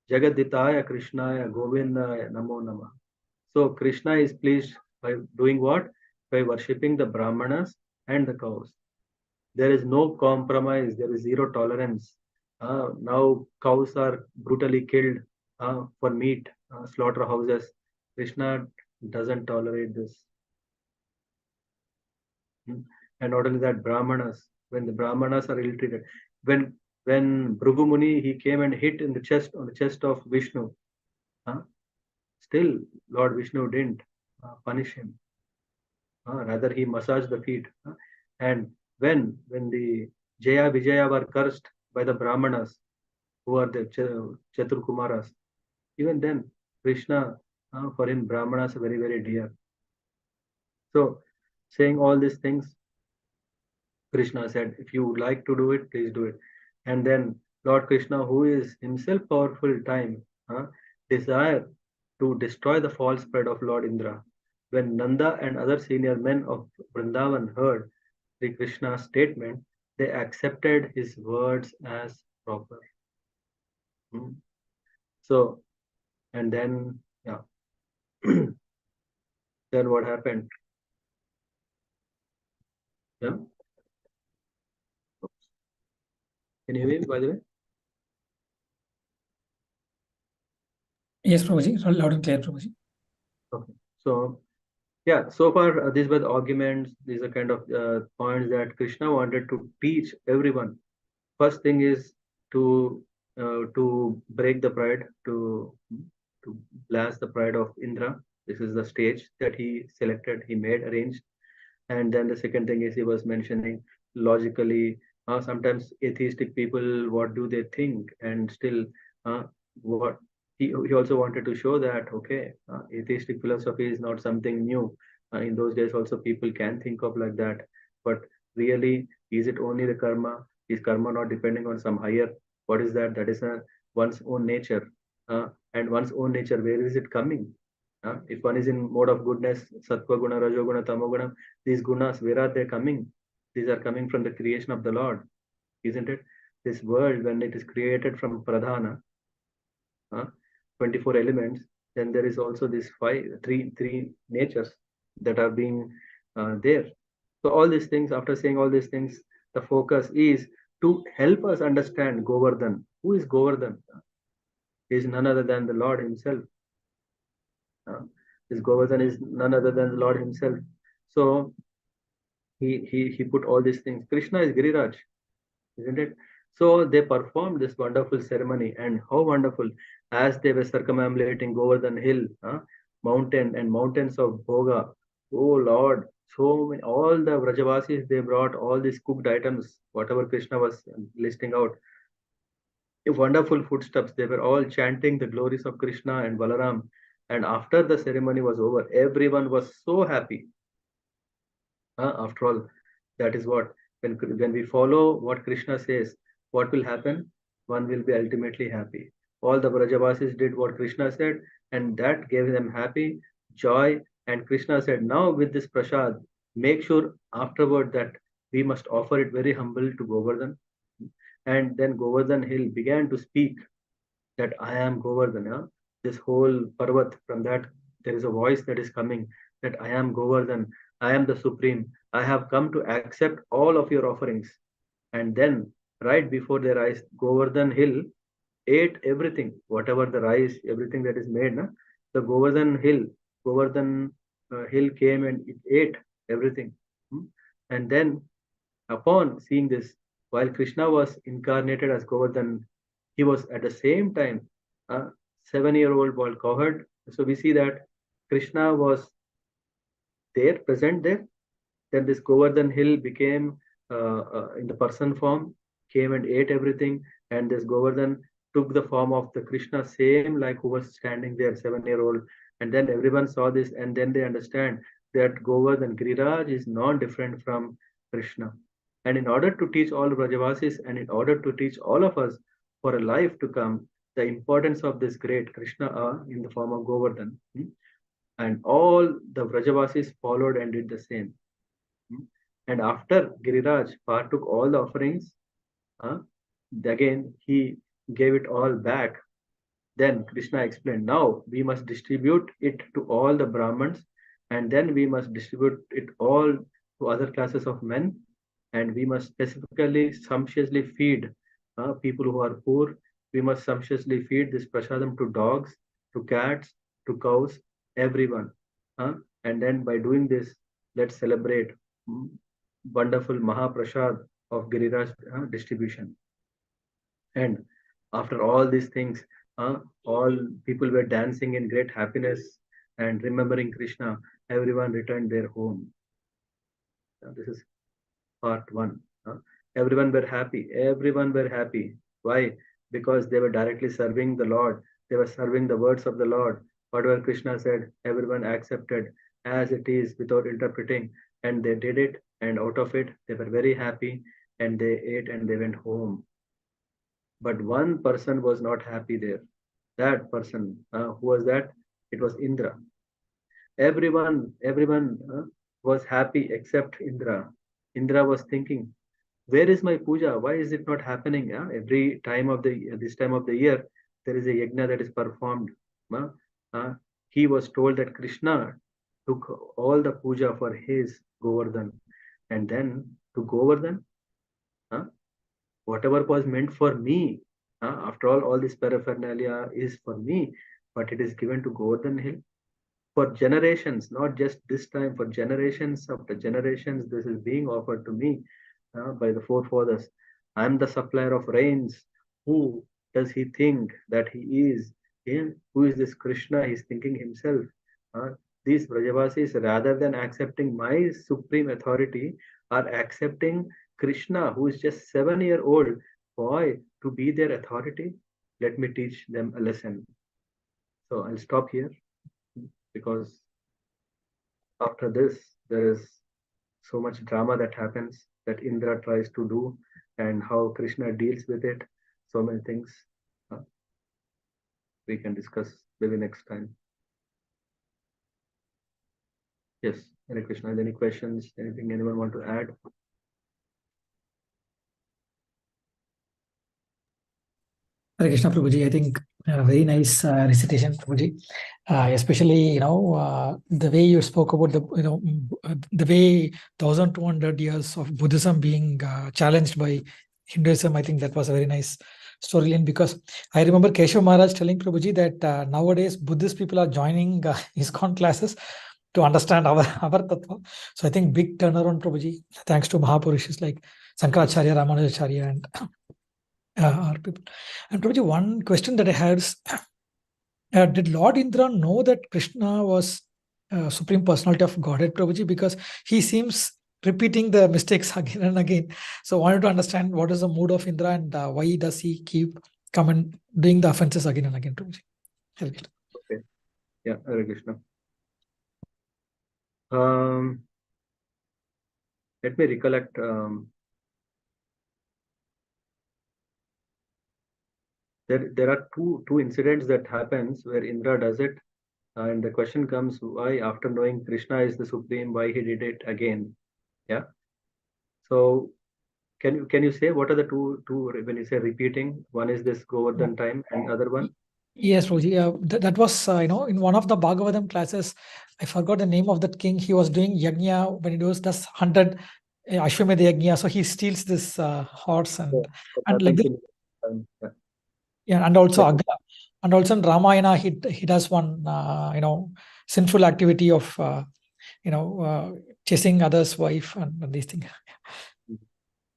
Jagaditaya Krishnaya Govindaya Namo Nama. So Krishna is pleased by doing what? By worshipping the Brahmanas and the cows. There is no compromise. There is zero tolerance. Now cows are brutally killed for meat, slaughterhouses. Krishna doesn't tolerate this. And not only that, Brahmanas, when the Brahmanas are ill-treated, when Bhrigu Muni, he came and hit in the chest, on the chest of Vishnu, still Lord Vishnu didn't punish him. Rather, he massaged the feet. And when the Jaya Vijaya were cursed by the Brahmanas, who are the Chaturkumaras, even then Krishna, for him, Brahmanas are very, very dear. So, saying all these things, Krishna said, if you would like to do it, please do it. And then Lord Krishna, who is himself powerful time, desire to destroy the false pride of Lord Indra. When Nanda and other senior men of Vrindavan heard Sri Krishna's statement, they accepted his words as proper. So, and then, yeah, then what happened? Yeah. Can you hear me, by the way? Yes, Prabhuji. Loud and clear, Prabhuji. Okay. So, Yeah, so far these were the arguments, these are kind of points that Krishna wanted to teach everyone. First thing is to break the pride, to blast the pride of Indra. This is the stage that he selected, he made, arranged. And then the second thing is he was mentioning logically, sometimes atheistic people, what do they think? And still, what he also wanted to show that, okay, atheistic philosophy is not something new. In those days, also people can think of like that. But really, is it only the karma? Is karma not depending on some higher? What is that? That is one's own nature. And one's own nature, where is it coming? If one is in mode of goodness, sattva guna, rajoguna, tamoguna, these gunas, where are they coming? These are coming from the creation of the Lord, isn't it? This world, when it is created from pradhana, uh, 24 elements, then there is also this three natures that are being there. So all these things, after saying all these things, the focus is to help us understand Govardhan. Who is Govardhan? He is none other than the Lord himself. Uh, this Govardhan is none other than the Lord himself. So he put all these things. Krishna is Giriraj, isn't it? So they performed this wonderful ceremony, and how wonderful as they were circumambulating Govardhan Hill, mountain and mountains of Bhoga. Oh Lord, so many, all the Vrajavasis they brought all these cooked items, whatever Krishna was listing out. Wonderful footsteps. They were all chanting the glories of Krishna and Balaram. And after the ceremony was over, everyone was so happy. After all, that is what, when we follow what Krishna says, what will happen? One will be ultimately happy. All the Brajavasis did what Krishna said, and that gave them happy, joy. And Krishna said, now with this prasad, make sure afterward that we must offer it very humble to Govardhan. And then Govardhan Hill began to speak that I am Govardhan. This whole Parvat, from that there is a voice that is coming that I am Govardhan, I am the Supreme. I have come to accept all of your offerings. And then, right before their eyes, Govardhan Hill ate everything, whatever the rice, everything that is made. The Govardhan Hill came and it ate everything. Hmm. And then, upon seeing this, while Krishna was incarnated as Govardhan, he was at the same time a 7-year-old boy cowherd. So we see that Krishna was there, present there. Then this Govardhan Hill became in the person form, came and ate everything. And this Govardhan took the form of the Krishna, same like who was standing there, 7-year-old. And then everyone saw this, and then they understand that Govardhan Giriraj is non-different from Krishna. And in order to teach all Brajavasis and in order to teach all of us for a life to come, the importance of this great Krishna in the form of Govardhan. And all the Brajavasis followed and did the same. And after Giriraj partook all the offerings, uh, again he gave it all back. Then Krishna explained, now we must distribute it to all the Brahmins, and then we must distribute it all to other classes of men, and we must specifically, sumptuously feed people who are poor. We must sumptuously feed this prasadam to dogs, to cats, to cows, everyone. And then by doing this, let's celebrate wonderful Mahaprasad of Giriraj distribution. And after all these things, all people were dancing in great happiness and remembering Krishna. Everyone returned their home. This is part one. Everyone were happy. Everyone were happy. Why? Because they were directly serving the Lord. They were serving the words of the Lord. Whatever Krishna said, everyone accepted as it is without interpreting. And they did it. And out of it, they were very happy. And they ate and they went home. But one person was not happy there. That person, who was that? It was Indra. Everyone was happy except Indra. Indra was thinking, where is my puja? Why is it not happening? Every time of the this time of the year, there is a yajna that is performed. Uh, uh, he was told that Krishna took all the puja for his Govardhan, and then to Govardhan, uh, whatever was meant for me. After all this paraphernalia is for me, but it is given to Govardhan Hill. for generations, not just this time, for generations after generations, this is being offered to me by the forefathers. I am the supplier of rains. Who does he think that he is? Who is this Krishna? He's thinking himself. Uh, these Brajavasis, rather than accepting my supreme authority, are accepting Krishna, who is just 7-year-old boy, to be their authority. Let me teach them a lesson. So I'll stop here because after this, there is so much drama that happens that Indra tries to do and how Krishna deals with it. So many things uh, we can discuss maybe next time. Yes, Hare Krishna. Any questions? Anything anyone want to add? Hare Krishna Prabhuji, I think very nice recitation, Prabhuji. Especially, the way you spoke about the way 1,200 years of Buddhism being challenged by Hinduism. I think that was a very nice storyline, because I remember Keshav Maharaj telling Prabhuji that nowadays Buddhist people are joining ISKCON classes to understand our tattva. So I think big turnaround, Prabhuji, thanks to Mahapurushas like Sankaracharya, Ramanujacharya, and our people. And Prabhuji, one question that I had is, did Lord Indra know that Krishna was Supreme Personality of Godhead, Prabhuji? Because he seems repeating the mistakes again and again. So I wanted to understand what is the mood of Indra and why does he keep doing the offenses again and again, Prabhuji? Okay. Yeah, Hare Krishna. Let me recollect. There are two incidents that happens where Indra does it, and the question comes, why after knowing Krishna is the supreme, why he did it again? Yeah. So can you say what are the two when you say repeating? One is this Govardhan time, and other one? Yes, Prabhuji. That was, in one of the Bhagavatam classes, I forgot the name of that king. He was doing yajna when he was this 100 Ashwamedha yajna. So he steals this horse Yeah, and like this. yeah. Yeah, and also Agga. And also in Ramayana, he does one, sinful activity of, chasing others' wife and these things.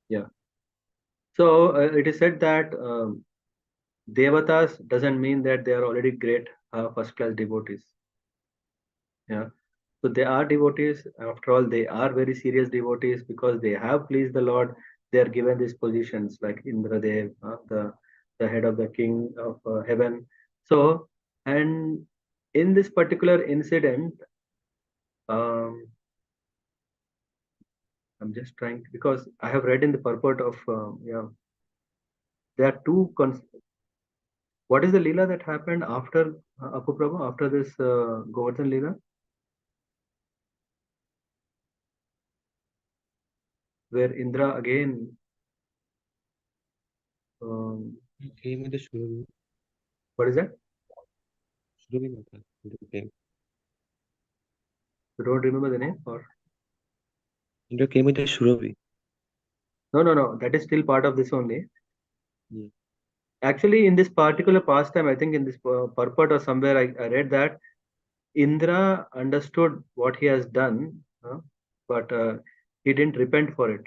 Yeah. So it is said that Devatas doesn't mean that they are already great first class devotees. Yeah. So they are devotees. After all, they are very serious devotees because they have pleased the Lord. They are given these positions like Indradev, the head of the king of heaven. So, and in this particular incident, um, I'm just trying because I have read in the purport of there are two. What is the lila that happened after Apu Prabhu, after this Govardhan lila, where Indra again came with the Shuravi. what is that? Shuravi Mata. Came. You don't remember the name or? Indra came with the Shuravi. No. That is still part of this only. Yeah. Actually, in this particular pastime, I think in this purport or somewhere, I read that Indra understood what he has done, but he didn't repent for it.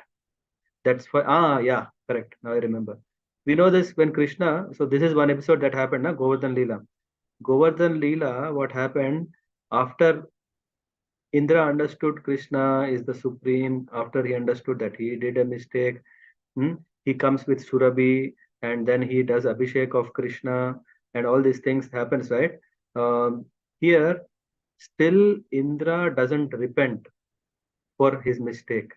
That's why. Yeah, correct. Now I remember. We know this when Krishna. So this is one episode that happened, na Govardhan Leela. Govardhan Leela, what happened after Indra understood Krishna is the supreme, after he understood that he did a mistake, he comes with Surabhi and then he does Abhishek of Krishna and all these things happens, right? Here, still Indra doesn't repent for his mistake.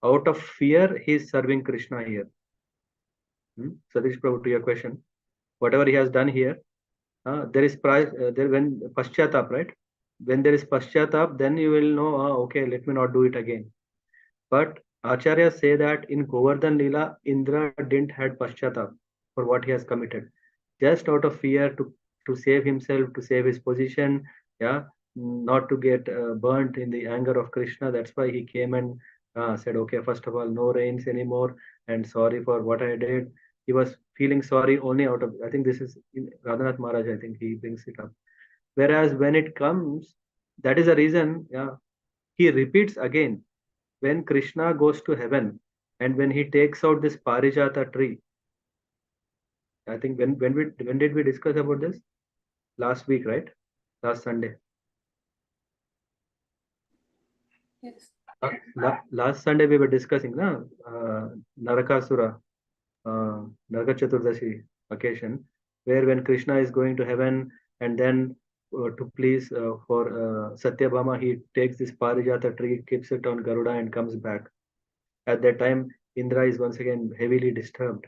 Out of fear, he is serving Krishna here. Satish Prabhu, to your question, whatever he has done here, there is price there when paschatap, right? When there is paschatap, then you will know, okay, let me not do it again. But acharyas say that in Govardhan Leela, Indra didn't had paschatap for what he has committed, just out of fear to save himself, to save his position, yeah, not to get burnt in the anger of Krishna. That's why he came and said, okay, first of all, no rains anymore, and sorry for what I did. He was feeling sorry only out of, I think this is in Radhanath Maharaj, I think he brings it up. Whereas when it comes, that is the reason, he repeats again. When Krishna goes to heaven and when he takes out this Parijata tree, I think when did we discuss about this? Last week, right? Last Sunday. Yes. Last Sunday we were discussing Narakasura, Naraka Chaturdashi occasion, where when Krishna is going to heaven and then to please for Satyabhama, he takes this Parijata tree, keeps it on Garuda and comes back. At that time, Indra is once again heavily disturbed.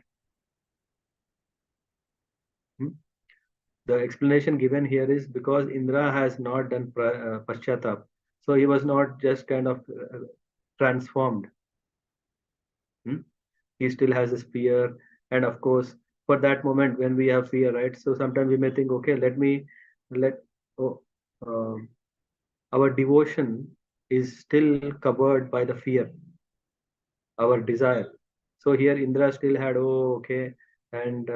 The explanation given here is because Indra has not done Paschatap. So he was not just kind of transformed. He still has a fear. And of course, for that moment when we have fear, right? So sometimes we may think, okay, our devotion is still covered by the fear, our desire. So here Indra still had, and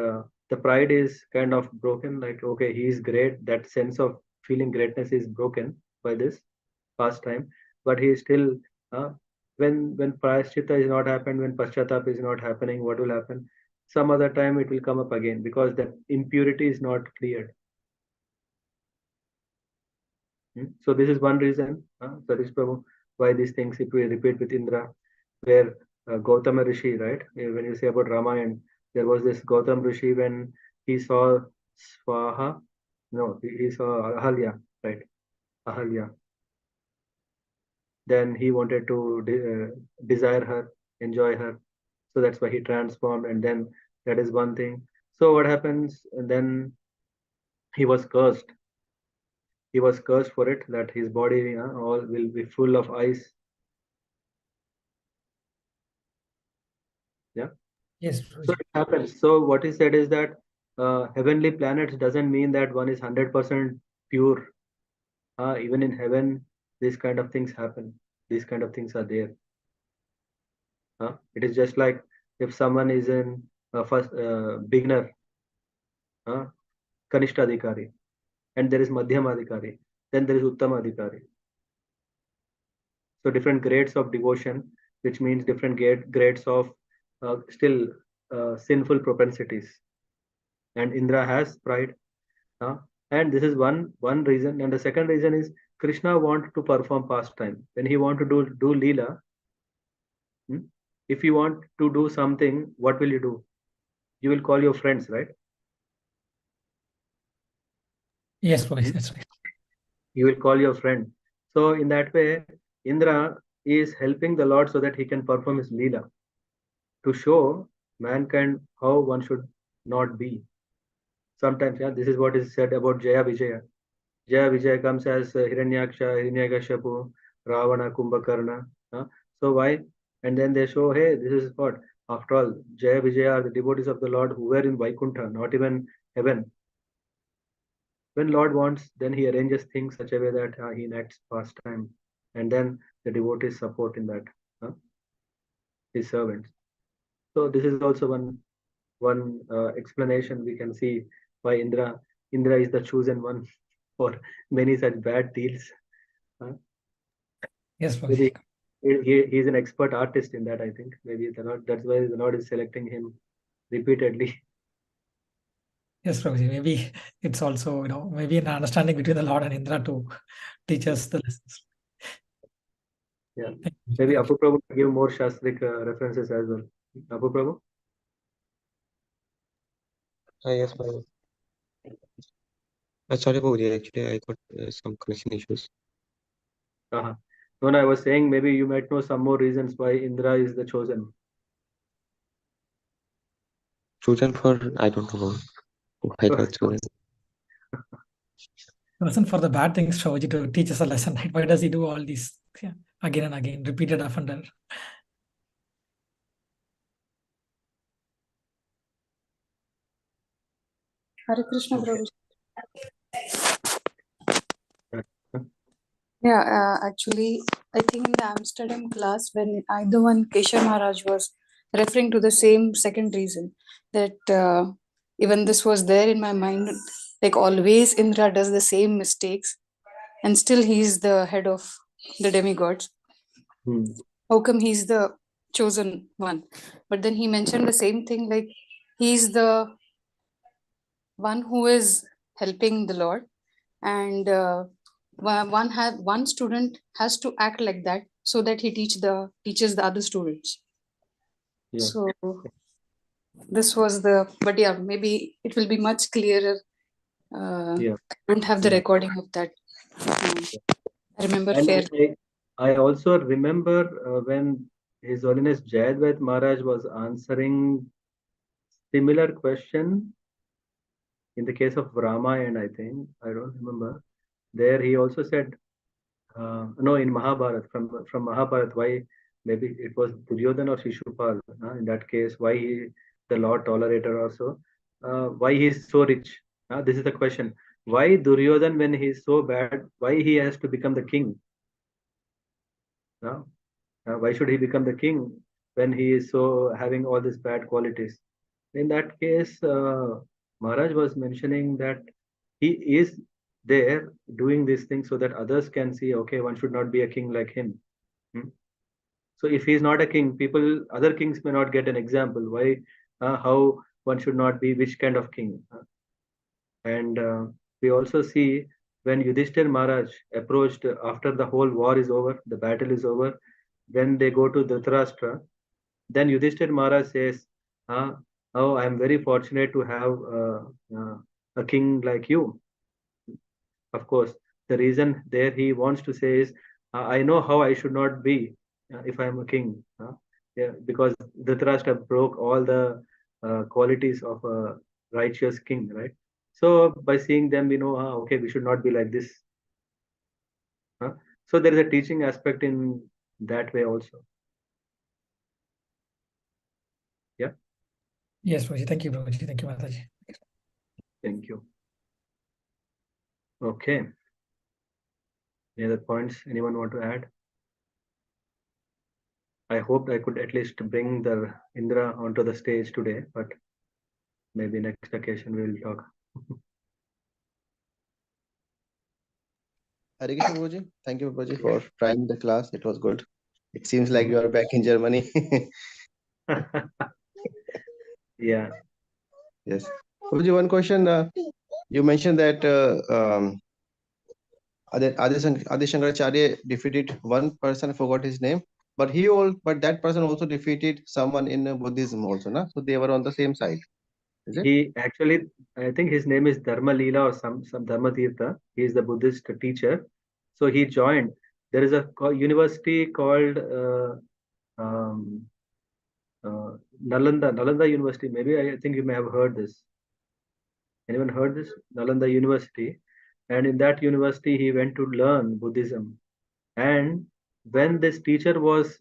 the pride is kind of broken, like, okay, he is great. That sense of feeling greatness is broken by this pastime, but he is still, when prayaschitta is not happened, when paschatap is not happening, what will happen? Some other time it will come up again because that impurity is not cleared. So this is one reason, Satish Prabhu, why these things, if we repeat with Indra, where Gautama Rishi, right? When you say about Ramayana, there was this Gautam Rishi when he saw Swaha, no, he saw Ahalya, right? Ahalya. Then he wanted to desire her, enjoy her. So that's why he transformed, and then that is one thing. So what happens? And then he was cursed. He was cursed for it, that his body all will be full of ice. Yeah. Yes. So it happens. So what he said is that heavenly planets doesn't mean that one is 100% pure. Even in heaven, these kind of things happen. These kind of things are there. It is just like if someone is in first beginner, Kanishta Adhikari, and there is Madhyama Adhikari, then there is Uttama Adhikari. So different grades of devotion, which means different grades of still sinful propensities. And Indra has pride. And this is one reason. And the second reason is Krishna want to perform pastime. When he want to do Leela, if you want to do something, what will you do? You will call your friends, right? Yes, that's right. You will call your friend. So in that way, Indra is helping the Lord so that he can perform his Leela, to show mankind how one should not be. Sometimes, this is what is said about Jaya Vijaya. Jaya Vijaya comes as Hiranyaksha, Hiranyakashipu, Ravana, Kumbhakarna. So why? And then they show, hey, this is what? After all, Jaya Vijaya are the devotees of the Lord who were in Vaikuntha, not even heaven. When Lord wants, then he arranges things such a way that he enacts pastime. And then the devotees support in that, his servants. So this is also one explanation we can see why Indra is the chosen one for many such bad deals. Yes, Maybe he's an expert artist in that, I think. Maybe that's why the Lord is selecting him repeatedly. Yes, Prabhuji. Maybe it's also, maybe an understanding between the Lord and Indra to teach us the lessons. Yeah. Maybe Apu Prabhu give more Shastrik references as well. Apu Prabhu? Yes, Prabhu. Sorry, Prabhuji, actually I got some connection issues. No, I was saying maybe you might know some more reasons why Indra is the chosen. Chosen for, I don't know why got chosen. Chosen for the bad things, Prabhuji, to teach us a lesson. Right? Why does he do all these again and again, repeated offender? Hare Krishna, Prabhu. Yeah, actually, I think in the Amsterdam class, when either one Keshav Maharaj was referring to the same second reason, that even this was there in my mind Like always Indra does the same mistakes and still he's the head of the demigods. How come he's the chosen one? But then he mentioned the same thing, like he's the one who is helping the Lord, and one student has to act like that so that he teaches the other students. Yeah. So this was but yeah, maybe it will be much clearer. Yeah. I don't have the Yeah. recording of that. I remember And fairly. I also remember when His Holiness Jayadvaita Maharaj was answering similar question in the case of Ramayana, I think. I don't remember. There he also said, no, in Mahabharata, from Mahabharata, why maybe it was Duryodhana or Shishupal, in that case, why the Lord tolerated also, why he is so rich. This is the question. Why Duryodhana, when he is so bad, why he has to become the king? Why should he become the king when he is so having all these bad qualities? In that case, Maharaj was mentioning that he is there doing these things so that others can see, okay, one should not be a king like him. So if he is not a king, other kings may not get an example. Why, how one should not be which kind of king. And we also see when Yudhishthir Maharaj approached after the whole war is over, the battle is over, when they go to Dhritarashtra, then Yudhishthir Maharaj says, oh, I am very fortunate to have a king like you. Of course, the reason there he wants to say is, I know how I should not be if I am a king. Yeah, because Dhritarashtra broke all the qualities of a righteous king, right? So by seeing them, we know, okay, we should not be like this. So there is a teaching aspect in that way also. Yeah. Yes, Prabhuji. Thank you, Prabhuji. Thank you, Mataji. Thank you. Okay. Any other points anyone want to add? I hoped I could at least bring the Indra onto the stage today, but maybe next occasion we will talk. Hare Krishna Prabhuji. Thank you, Prabhuji, for trying the class. It was good. It seems like you are back in Germany. Yeah. Yes. Prabhuji, one question. You mentioned that Adi Shankaracharya defeated one person, I forgot his name, but but that person also defeated someone in Buddhism also, na? So they were on the same side. Is it? He actually, I think his name is Dharma Leela or some Dharma Tirtha. He is the Buddhist teacher. So he joined. There is a university called Nalanda University. Maybe I think you may have heard this. Anyone heard this? Nalanda University. And in that university, he went to learn Buddhism. And when this teacher was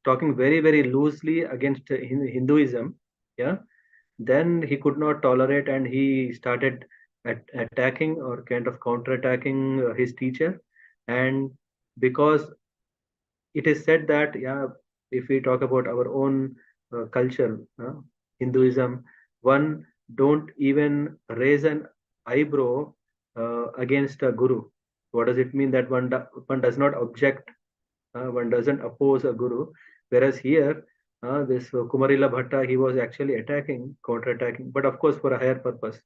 talking very loosely against Hinduism, yeah, then he could not tolerate and he started attacking or kind of counterattacking his teacher. And because it is said that, yeah, if we talk about our own culture, Hinduism, one don't even raise an eyebrow against a guru. What does it mean? That one does not object, one doesn't oppose a guru. Whereas here, this Kumarila Bhatta, he was actually counterattacking, but of course for a higher purpose.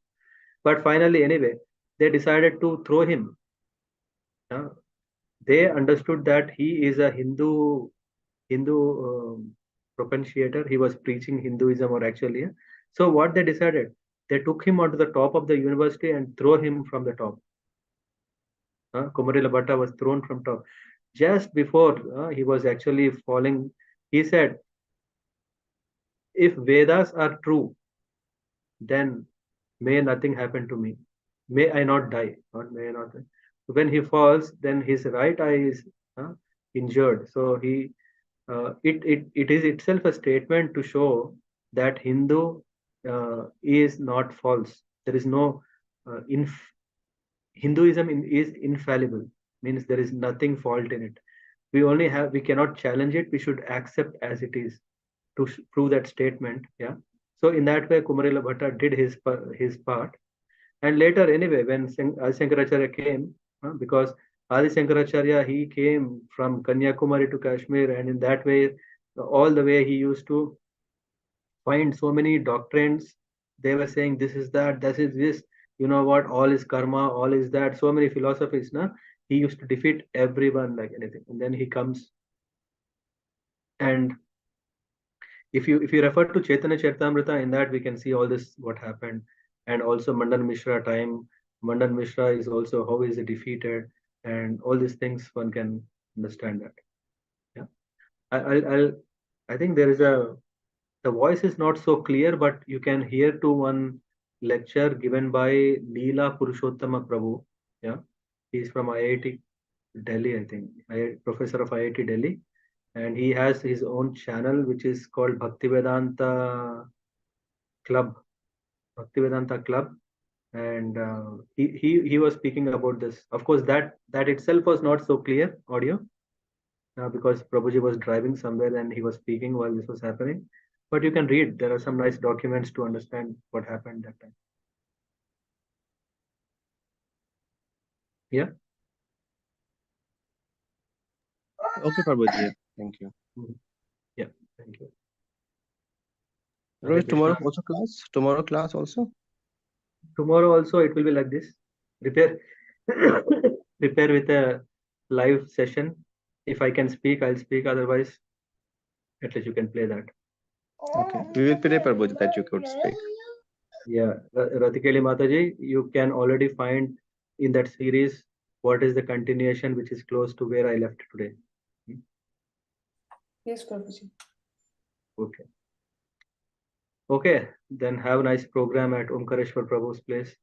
But finally, anyway, they decided to throw him. They understood that he is a Hindu propitiator. He was preaching Hinduism, or actually. So what they decided, they took him onto the top of the university and throw him from the top. Kumarila Bhatta was thrown from top. Just before he was actually falling, he said, if Vedas are true, then may nothing happen to me. May I not die, or may I not die. When he falls, then his right eye is injured. So it is itself a statement to show that Hindu is not false. There is no Hinduism is infallible, means there is nothing fault in it. We cannot challenge it. We should accept as it is to prove that statement. Yeah. So in that way, Kumarila Bhatta did his part. And later, anyway, when Adi Shankaracharya came, because Adi Shankaracharya, he came from Kanyakumari to Kashmir, and in that way, all the way he used to find so many doctrines. They were saying this is that, this is this, you know what, all is karma, all is that, so many philosophies. He used to defeat everyone like anything. And then he comes, and if you refer to Chaitanya Charitamrita, in that we can see all this what happened. And also Mandan Mishra time, Mandan Mishra is also how is he defeated, and all these things one can understand that. Yeah, I think there is the voice is not so clear, but you can hear to one lecture given by Leela Purushottama Prabhu. Yeah, he's from IIT Delhi, I think, professor of IIT Delhi, and he has his own channel which is called Bhaktivedanta Club. Bhaktivedanta Club, and he was speaking about this. Of course, that itself was not so clear audio, because Prabhuji was driving somewhere and he was speaking while this was happening. But you can read. There are some nice documents to understand what happened that time. Yeah. Okay, Prabhuji. Thank you. Yeah. Thank you. Rohit, tomorrow also class? Tomorrow class also? Tomorrow also it will be like this. Prepare with a live session. If I can speak, I'll speak. Otherwise, at least you can play that. Okay. We will pray, Prabhuji, that you could speak. Yeah, Ratikeli Mataji, you can already find in that series what is the continuation which is close to where I left today. Yes, Prabhuji. Okay. Okay, then have a nice program at Omkareshwar Prabhu's place.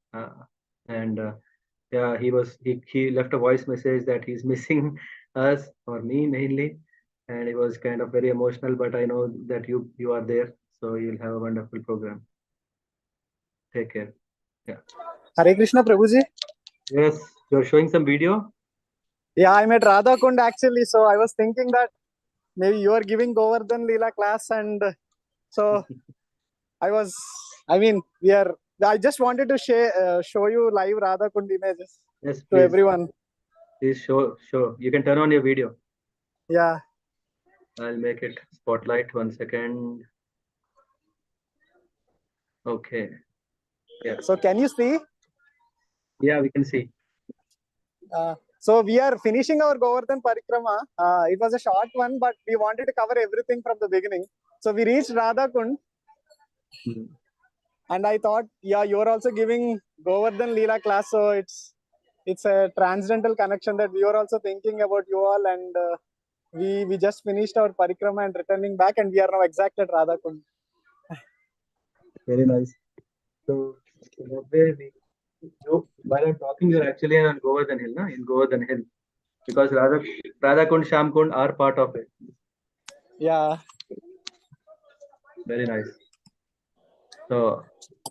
Yeah, he left a voice message that he's missing us, or me mainly, and it was kind of very emotional. But I know that you are there, so you'll have a wonderful program. Take care. Yeah. Hare Krishna, Prabhuji. Yes, you're showing some video. Yeah, I'm at Radha Kund actually. So I was thinking that maybe you are giving Govardhan Leela class, and so I just wanted to show you live Radha Kund images. Yes, to please. Everyone. Please show. You can turn on your video. Yeah. I'll make it spotlight. 1 second. Okay. Yeah. So can you see? Yeah, we can see. So we are finishing our Govardhan Parikrama. It was a short one, but we wanted to cover everything from the beginning. So we reached Radha Kund. And I thought, yeah, you're also giving Govardhan Leela class. So it's a transcendental connection that we were also thinking about you all. And we just finished our Parikrama and returning back. And we are now exact at Radha Kund. Very nice. So while I'm talking, you're actually on Govardhan Hill, in Govardhan Hill, because Radha Kund, Sham Kund are part of it. Yeah. Very nice. So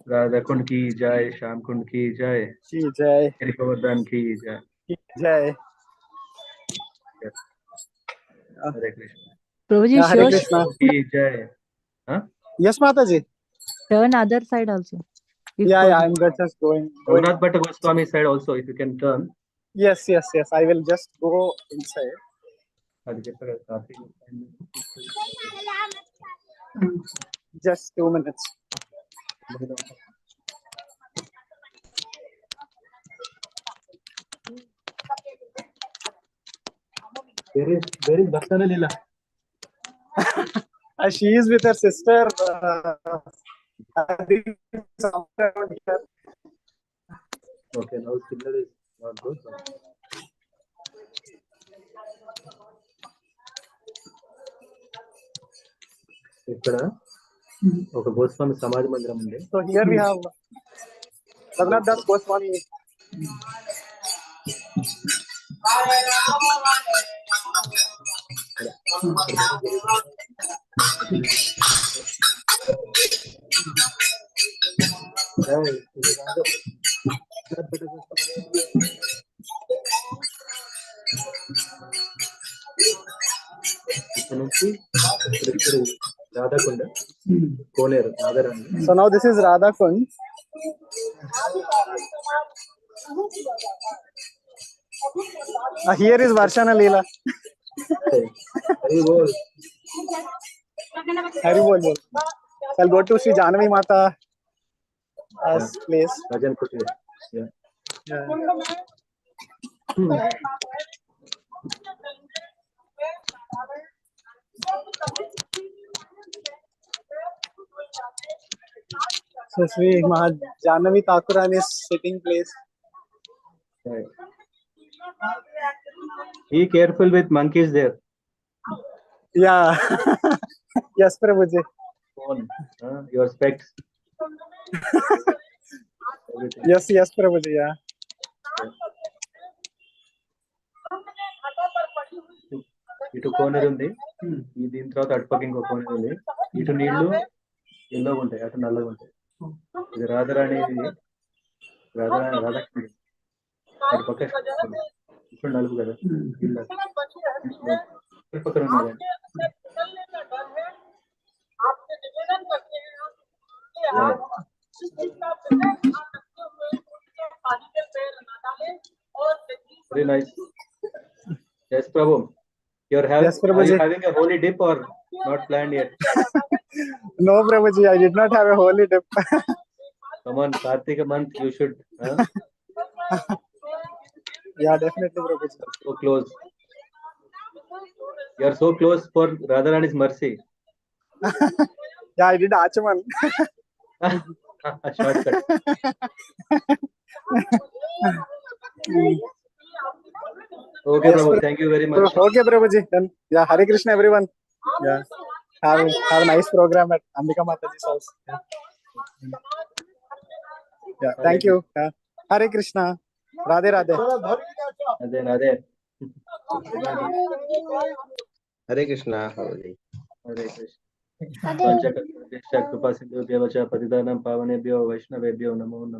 Radha Kund ki jai, Sham Kund ki jai, Ki jai. Govardhan ki jai. Ki jai. Yes. Hare Krishna. Prabhuji, Hare Krishna. Ki jai. Huh? Yes, Mataji. Turn other side also. Yeah, I'm just going. Raghunath Bhatta Goswami side also, if you can turn. Yes. I will just go inside. Just 2 minutes. Where is Bhaktana Leela? She is with her sister. Okay, now signal is not good. ఇక్కడ ఒక గోస్వామి సమాజ మందిరం ఉంది. So here we have Raghunath Das Goswami. ఇక్కడ నుంచి Radha Kunda, Koner, Radharani. So now this is Radha Kund. Here is Varshana Leela. Hari bol. Hari bol bol. I'll go to Sri Jahnavi Mata place. Rajan Kutir. Yeah. Yeah. So Sri Jahnavi Thakurani's sitting place. Right. Be careful with monkeys there. Yeah. Yes, Prabhuji. Phone, your specs. Everything. Yes, Prabhuji. Yeah. ఇటు కోనర్ ఉంది, దీని తర్వాత అటుపక్క ఇంకో కోనర్ ఉంది. ఇటు నీళ్లు ఎల్లోగా ఉంటాయి, అటు నల్లగా ఉంటాయి. ఇది రాధారాణి, రాధాకృష్ణుడు. అటు పక్క ఇప్పుడు నలుగు కదా, పక్కన ఉన్నది. Very nice. Yes, Prabhu. Are you having a holy dip or not planned yet? No, Prabhuji, I did not have a holy dip. Come on, Kartika month, you should. Yeah, definitely, Prabhuji. So close. You are so close for Radharani's mercy. Yeah, I did Achaman. Shortcut. Okay, Prabhu. Thank you very much. Okay, Prabhuji. Then, yeah, Hare Krishna, everyone. Yeah, have a nice program at Ambika Mataji's house. Yeah, thank you. Yeah. Hare Krishna. Radhe Radhe. Radhe Radhe. Hare Krishna. Hare Krishna. Kripa sindhu vyavacha patitanam pavanebhyo vaishnavebhyo namo namo.